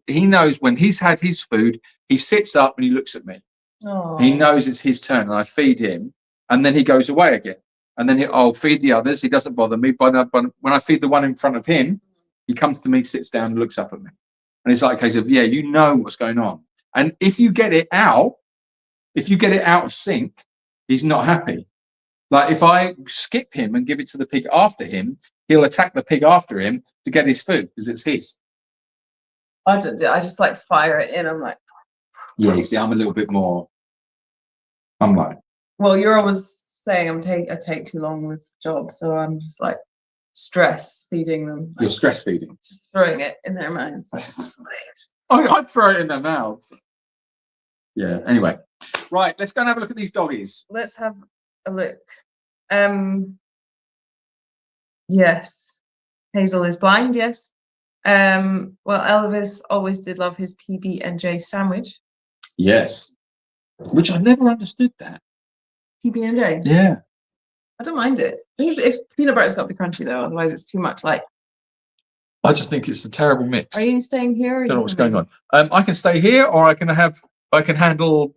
he knows when he's had his food, he sits up and he looks at me. Oh. He knows it's his turn, and I feed him, and then he goes away again. And then I'll feed the others. He doesn't bother me. But when I feed the one in front of him, he comes to me, sits down, and looks up at me. And it's like a case of, you know what's going on. And if you get it out of sync, he's not happy. Like if I skip him and give it to the pig after him, he'll attack the pig after him to get his food because it's his. I just like fire it in. I'm like, yeah. You see, I'm a little bit more. I'm like, well, you're always saying I take too long with jobs, so I'm just like stress feeding them. You're stress feeding. Just throwing it in their mouths. I'd throw it in their mouths. Yeah. Anyway, right. Let's go and have a look at these doggies. Let's have a look. Yes, Hazel is blind. Yes. Well, Elvis always did love his PB&J sandwich. Yes, which I never understood that. PB&J. Yeah. I don't mind it. If peanut butter's got to be crunchy though, otherwise it's too much. Like. I just think it's a terrible mix. Are you staying here? Or I don't know what's going on. I can stay here, or I can handle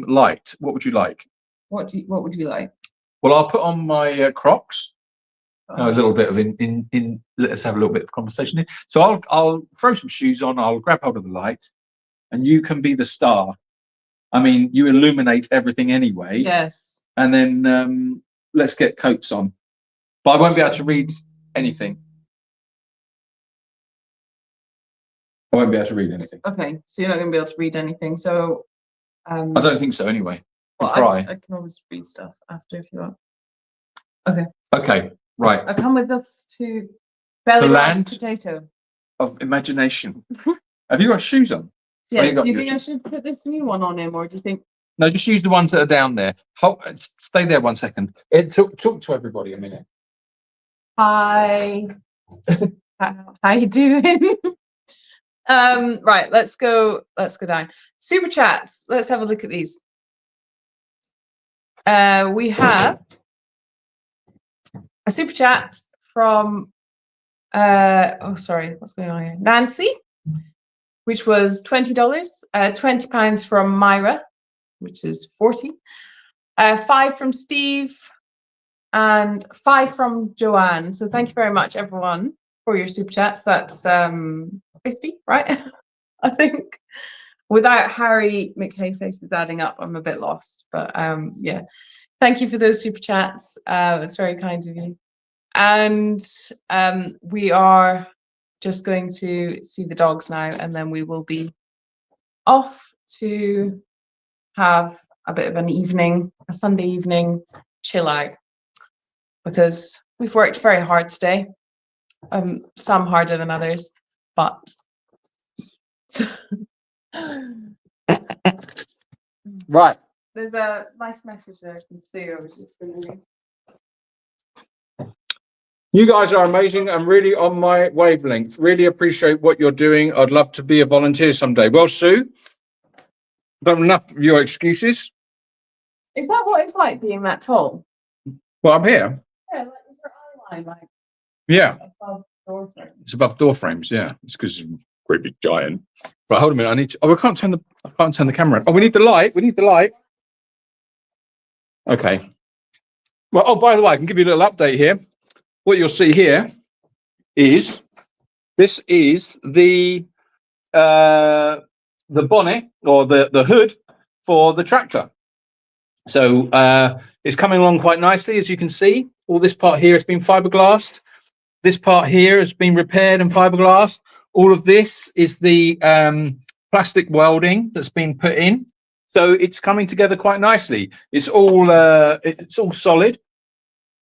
light. What would you like? What would you like? Well, I'll put on my Crocs. A little bit of let's have a little bit of conversation here. So I'll throw some shoes on. I'll grab hold of the light, and you can be the star. I mean, you illuminate everything anyway. Yes. And then let's get coats on. But I won't be able to read anything. I won't be able to read anything. Okay, so you're not going to be able to read anything. So I don't think so anyway. Well, I can always read stuff after if you want. Okay. Okay, right. Come with us to Belly land Potato of imagination. Have you got shoes on? Yeah. Do you think I should put this new one on him, or do you think? No, just use the ones that are down there. Stay there 1 second. Talk to everybody a minute. Hi. How you doing? Right, let's go down. Super chats. Let's have a look at these. We have a super chat from what's going on here? Nancy, which was $20. £20 from Myra, which is 40. 5 from Steve, and 5 from Joanne. So thank you very much, everyone, for your super chats. That's 50, right? I think. Without Harry McHayface's adding up, I'm a bit lost. But yeah, thank you for those super chats. It's very kind of you. And we are just going to see the dogs now, and then we will be off to have a bit of an evening, a Sunday evening chill out, because we've worked very hard today. Some harder than others, but Right. there's a nice message there from Sue. I was just thinking. You guys are amazing and really on my wavelength. Really appreciate what you're doing. I'd love to be a volunteer someday. Well, Sue, done enough of your excuses. Is that what it's like being that tall? Well, I'm here. Yeah, like is your eye line like Yeah, above door frame? it's above door frames. Yeah, it's because it's a great big giant. Right, hold a minute. I need to. Oh, I can't turn the camera on. Oh, we need the light. We need the light. Okay. Well, oh, by the way, I can give you a little update here. What you'll see here is this is the bonnet or the hood for the tractor. So it's coming along quite nicely, as you can see. All this part here has been fiberglassed. This part here has been repaired and fiberglassed. All of this is the plastic welding that's been put in. So it's coming together quite nicely. It's all solid.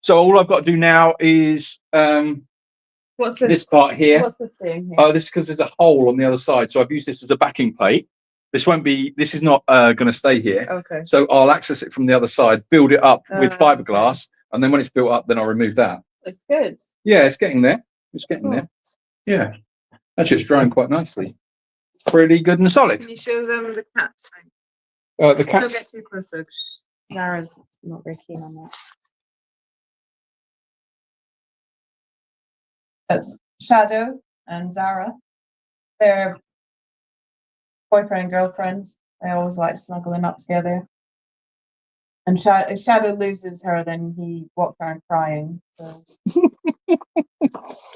So all I've got to do now is What's this part here. What's this thing here? Oh, this is because there's a hole on the other side. So I've used this as a backing plate. This is not going to stay here. Okay. So I'll access it from the other side, build it up with Okay. fiberglass, and then when it's built up, then I'll remove that. Looks good. Yeah, it's getting there. It's getting Cool. there. Yeah. Actually, it's drying quite nicely. Pretty good and solid. Can you show them the cats? The Don't cat's get too close, though, 'cause Zara's not very keen on that. That's Shadow and Zara. They're boyfriend and girlfriend. They always like snuggling up together. And if Shadow loses her, then he walks around crying. So.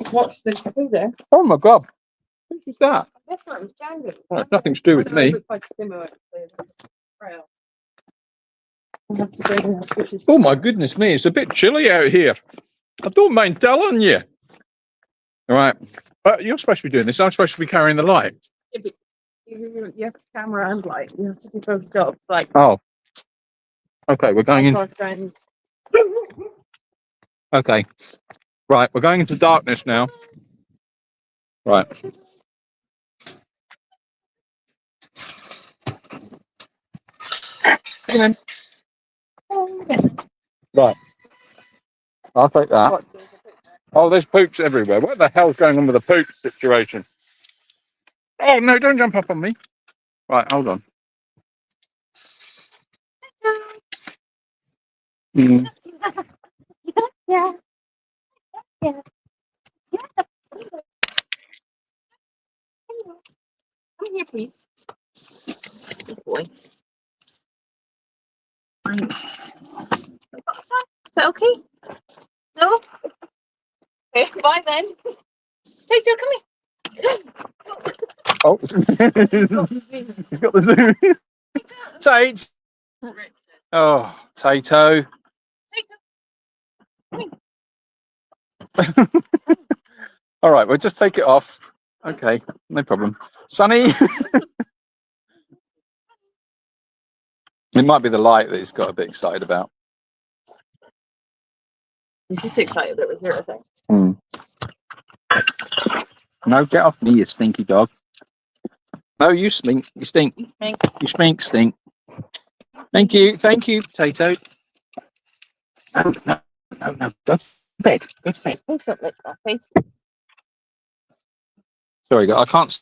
What's this? Who's there? Oh my God. Who's that? I guess that was Django. Well, it's nothing to do with me. Looks like a similar trail. I'll have to bring her pictures. Oh my goodness me, it's a bit chilly out here. I don't mind telling you. All right. But you're supposed to be doing this. I'm supposed to be carrying the light. You have camera and light. You have to do both jobs. Like, Oh. Okay, we're going in. Okay. Right, we're going into darkness now. Right. Right. I'll take that. Oh, there's poops everywhere. What the hell's going on with the poop situation? Oh, no, don't jump up on me. Right, hold on. Mm. Yeah. Yeah. Come here, please. Good boy. Is that okay? No? Okay, bye then. Tato, come here. Oh, he's got the zoom. Tate. Oh, Tato. All right, we'll just take it off. Okay, no problem. Sonny. It might be the light that he's got a bit excited about. He's just excited that we're here, I think. Mm. No, get off me, you stinky dog. No, you stink. You stink. You stink. Thank you, potato. No. Go to bed. Go to bed. Face up, lick our face. Sorry, I can't.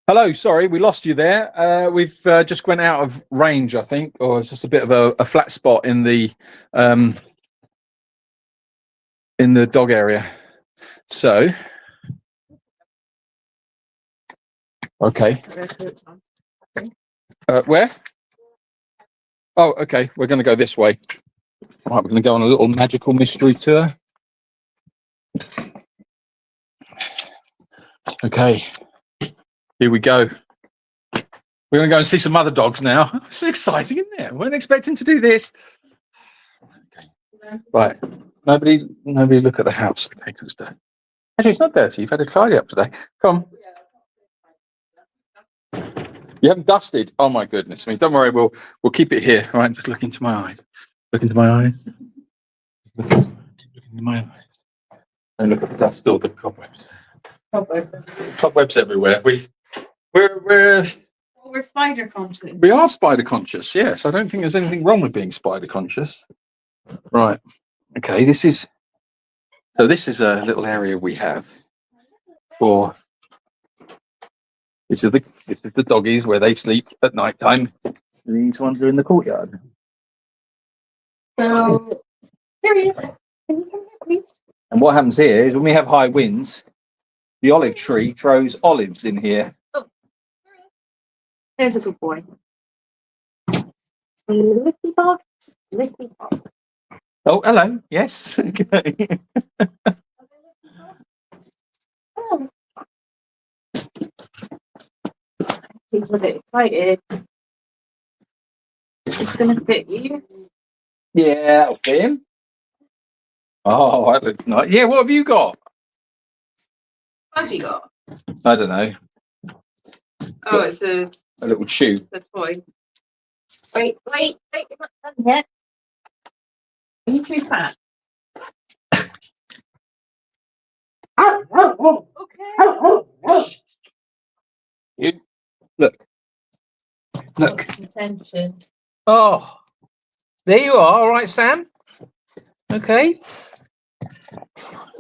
Hello, sorry, we lost you there. We've just went out of range, I think, or it's just a bit of a flat spot in the dog area. So, okay. Where? Oh, okay. We're going to go this way. Right, we're going to go on a little magical mystery tour. Okay, here we go. We're going to go and see some other dogs now. This is exciting, isn't it? Weren't expecting to do this. Okay. Right. Nobody look at the house. Okay, actually, it's not dirty. You've had a tidy up today. Come on. You haven't dusted. Oh my goodness me. Don't worry. We'll keep it here. All right. Just look into my eyes. Look into my eyes. Look into my eyes. And look at the dust. All the cobwebs. Cobwebs everywhere. We're spider conscious. We are spider conscious. Yes. I don't think there's anything wrong with being spider conscious. Right. Okay. This is a little area we have for. This is the doggies where they sleep at night time. These ones are in the courtyard. So, Farrier, can you come here, please? And what happens here is when we have high winds, the olive tree throws olives in here. Oh, there's a good boy. Licky Bob, Licky Bob. Oh, hello. Yes. Okay. Oh. He's a bit excited. It's gonna fit you. Yeah, that'll fit him. Oh, that looks nice. Yeah, what have you got? What's he got? I don't know. Oh, it's a A little chew. toy. Wait, you're not done yet. Are you too fat? Okay. You look. Look. What's attention? Oh, there you are. All right, Sam. Okay.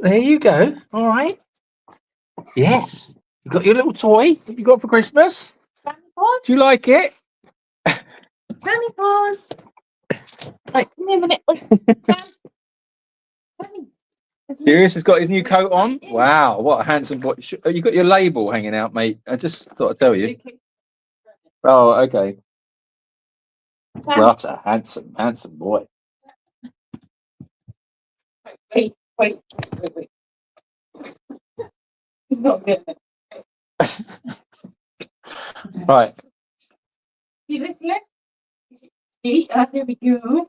There you go. All right. Yes. You got your little toy that you got for Christmas. Sammy paws? Do you like it? Sammy paws. Right, give me a minute. Sammy. Sirius has got his new coat on. Wow, what a handsome boy. You got your label hanging out, mate. I just thought I'd tell you. Oh, okay. Sammy. What a handsome boy. Wait. He's not good. Right. See this here? See, here we go.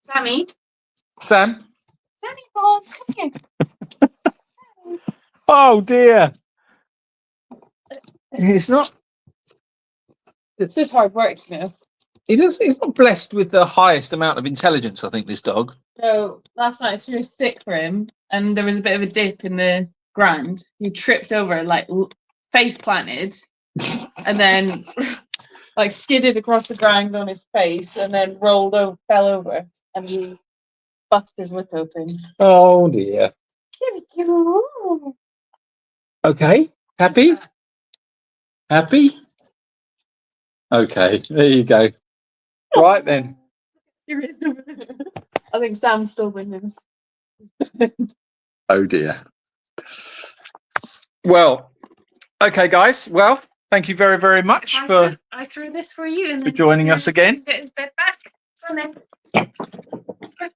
Sammy. Sam. Sammy paws, come here. Oh dear. It's not. It's just hard work, Smith. He's not blessed with the highest amount of intelligence, I think, this dog. So last night I threw a stick for him, and there was a bit of a dip in the ground. He tripped over, like face planted, and then like skidded across the ground on his face, and then rolled over, fell over, and he bust his lip open. Oh dear. Here we go. Okay. Happy? Happy? Okay, there you go. Right then. I think Sam's still wins. Oh dear. Well, okay, guys. Well, thank you very, very much for I threw this for you, and for joining us again. Get his bed back. Come on then.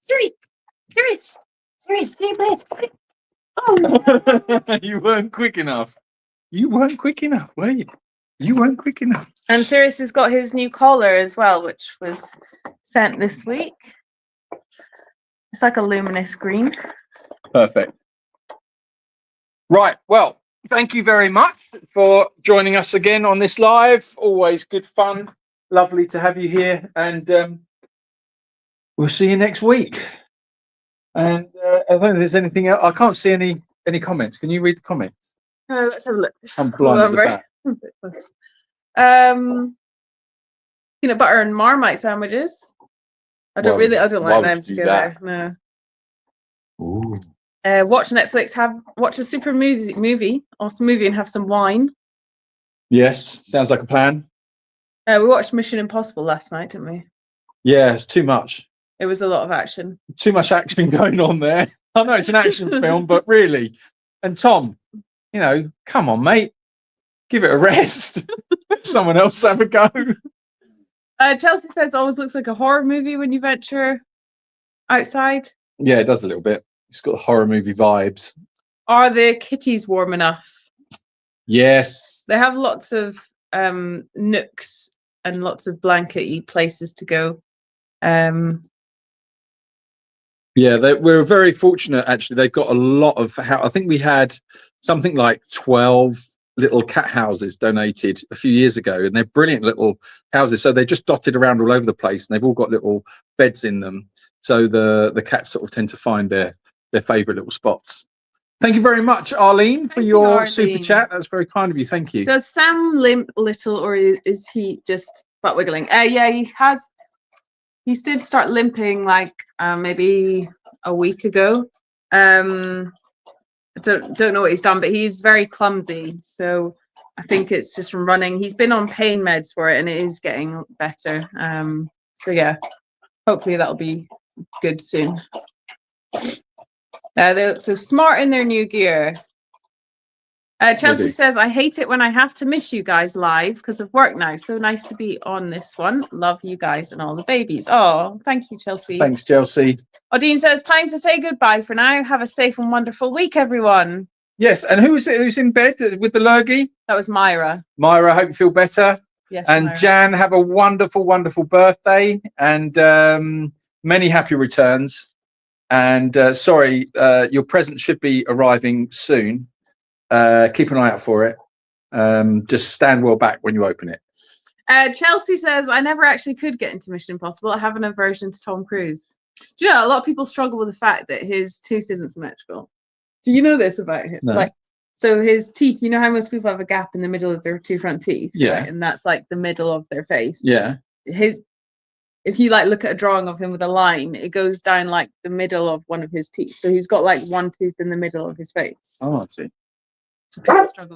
Serious, get your bed. Oh, You weren't quick enough. You weren't quick enough, were you? You weren't quick enough. And Sirius has got his new collar as well, which was sent this week. It's like a luminous green. Perfect. Right. Well, thank you very much for joining us again on this live. Always good fun. Lovely to have you here. And we'll see you next week. And I don't think there's anything else. I can't see any comments. Can you read the comments? Let's have a look. I'm blind as a bat. Peanut butter and Marmite sandwiches. I don't Why like would them you do together. No. Ooh. Watch Netflix, watch a super awesome movie, and have some wine. Yes, sounds like a plan. We watched Mission Impossible last night, didn't we? Yeah, it's too much. It was a lot of action. Too much action going on there. I know it's an action film, but really. And Tom, you know, come on, mate. Give it a rest. Someone else have a go. Chelsea says always looks like a horror movie when you venture outside. Yeah, it does a little bit. It's got the horror movie vibes. Are the kitties warm enough? Yes. They have lots of nooks and lots of blanket-y places to go. Yeah, we're very fortunate, actually. They've got a lot of, I think we had something like 12 little cat houses donated a few years ago, and they're brilliant little houses. So they're just dotted around all over the place, and they've all got little beds in them. So the cats sort of tend to find their favourite little spots. Thank you very much, Arlene, for your super chat. That's very kind of you. Thank you. Does Sam limp a little, or is he just butt wiggling? Yeah, he has. He did start limping like maybe a week ago. I don't know what he's done, but he's very clumsy. So I think it's just from running. He's been on pain meds for it, and it is getting better. So yeah, hopefully that'll be good soon. They're so smart in their new gear. Chelsea says, I hate it when I have to miss you guys live because of work now. So nice to be on this one. Love you guys and all the babies. Oh, thank you, Chelsea. Thanks, Chelsea. Odine says, time to say goodbye for now. Have a safe and wonderful week, everyone. Yes, and who is it who's in bed with the lurgy? That was Myra. Myra, I hope you feel better. Yes. And Myra. Jan, have a wonderful, wonderful birthday and many happy returns. And sorry, your present should be arriving soon. Keep an eye out for it. Just stand well back when you open it. Chelsea says, I never actually could get into Mission Impossible. I have an aversion to Tom Cruise. Do you know, a lot of people struggle with the fact that his tooth isn't symmetrical. Do you know this about him? No. Like, so his teeth, you know how most people have a gap in the middle of their two front teeth? Yeah. Right? And that's like the middle of their face. Yeah. If you like look at a drawing of him with a line, it goes down like the middle of one of his teeth. So he's got like one tooth in the middle of his face. Oh, I see. So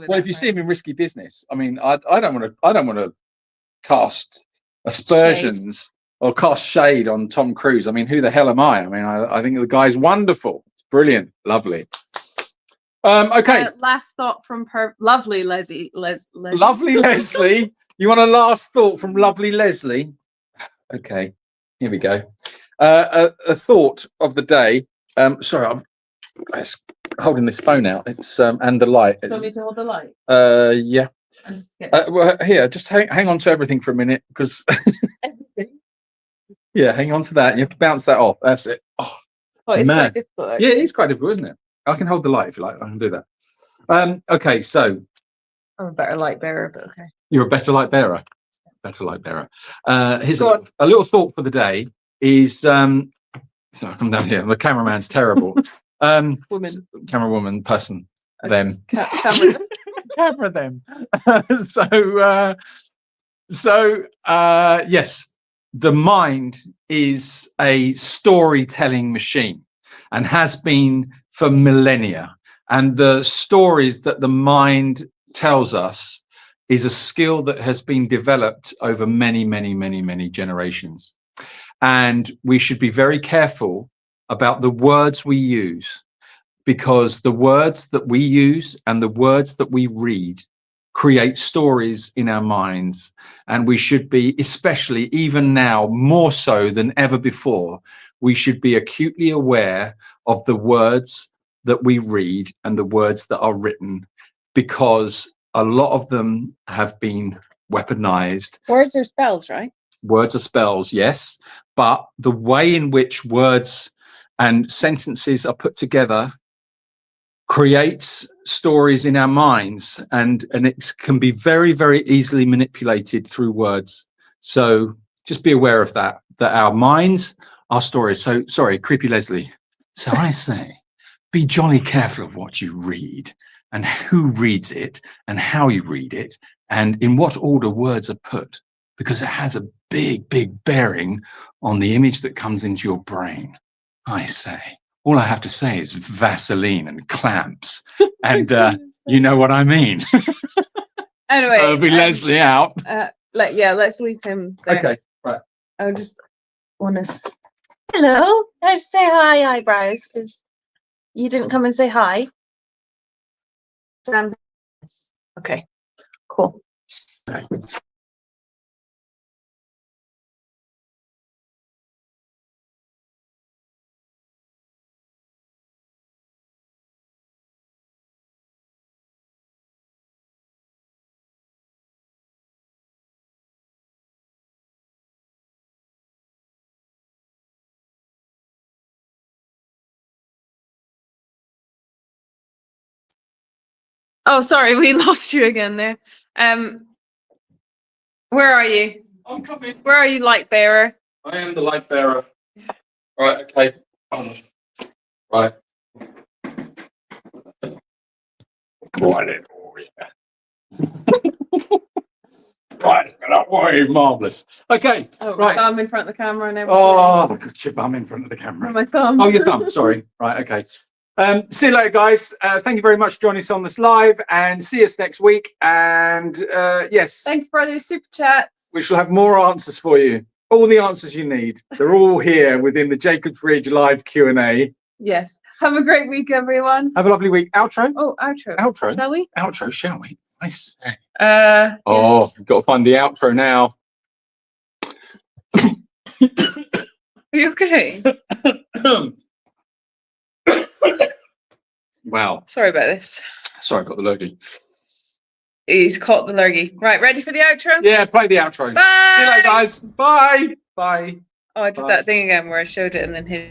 Well, if you see him in Risky Business, I mean, I don't want to cast aspersions or cast shade on Tom Cruise. I mean, who the hell am I? I mean, I think the guy's wonderful. It's brilliant, lovely. Okay. Last thought from lovely Leslie. Lovely Leslie. You want a last thought from lovely Leslie? Okay, here we go. A thought of the day. Sorry, I'm holding this phone out. It's and the light. Do you want me to hold the light? Yeah. Well, here, just hang on to everything for a minute, because Everything. yeah, hang on to that. You have to bounce that off. That's it. Oh, It's man. quite difficult. Actually. Yeah, it's quite difficult, isn't it? I can hold the light if you like. I can do that. Okay, so I'm a better light bearer, but okay. you're a better light bearer. Better light bearer. Here's a little thought for the day. Is so I come down here. The cameraman's terrible. Woman. Camera woman, person, them. Camera. Camera them. Yes, the mind is a storytelling machine and has been for millennia. And the stories that the mind tells us is a skill that has been developed over many, many, many, many generations. And we should be very careful about the words we use, because the words that we use and the words that we read create stories in our minds. And we should be, especially even now, more so than ever before, we should be acutely aware of the words that we read and the words that are written, because a lot of them have been weaponized. Words are spells, right? Words are spells, yes. But the way in which words and sentences are put together creates stories in our minds, and it can be very, very easily manipulated through words. So just be aware of that our minds are stories. So sorry, creepy Leslie. So I say, be jolly careful of what you read and who reads it and how you read it and in what order words are put, because it has a big, big bearing on the image that comes into your brain. I say. all I have to say is Vaseline and clamps. And you know what I mean. Anyway, It'll be Leslie out. Let's leave him there. Okay, right. I just want to. Hello. I just say hi, eyebrows, because you didn't come and say hi. Okay, cool. Okay. Oh, sorry, we lost you again there. Where are you? I'm coming. Where are you, light bearer? I am the light bearer. Right, okay. Right. Right, oh yeah. Right, oh, marvellous. Okay, Oh, right. thumb in front of the camera and everything. Oh, look at your bum in front of the camera. My thumb. Oh, your thumb, sorry. Right, okay. See you later, guys. Thank you very much for joining us on this live, and see us next week. And yes, Thanks for those super chats. we shall have more answers for you. All the answers you need. They're all here within the Jacob Fridge live Q&A. Yes. Have a great week, everyone. Have a lovely week. Outro? Oh, outro. Outro? Shall we? Outro, shall we? I say. Oh, Yes. We've got to find the outro now. Are you okay? Wow. Sorry about this. Sorry, I got the lurgy. He's caught the lurgy. Right, ready for the outro? Yeah, play the outro. Bye. See you later, guys. Bye. Bye. Oh, I did Bye. that thing again where I showed it and then hit.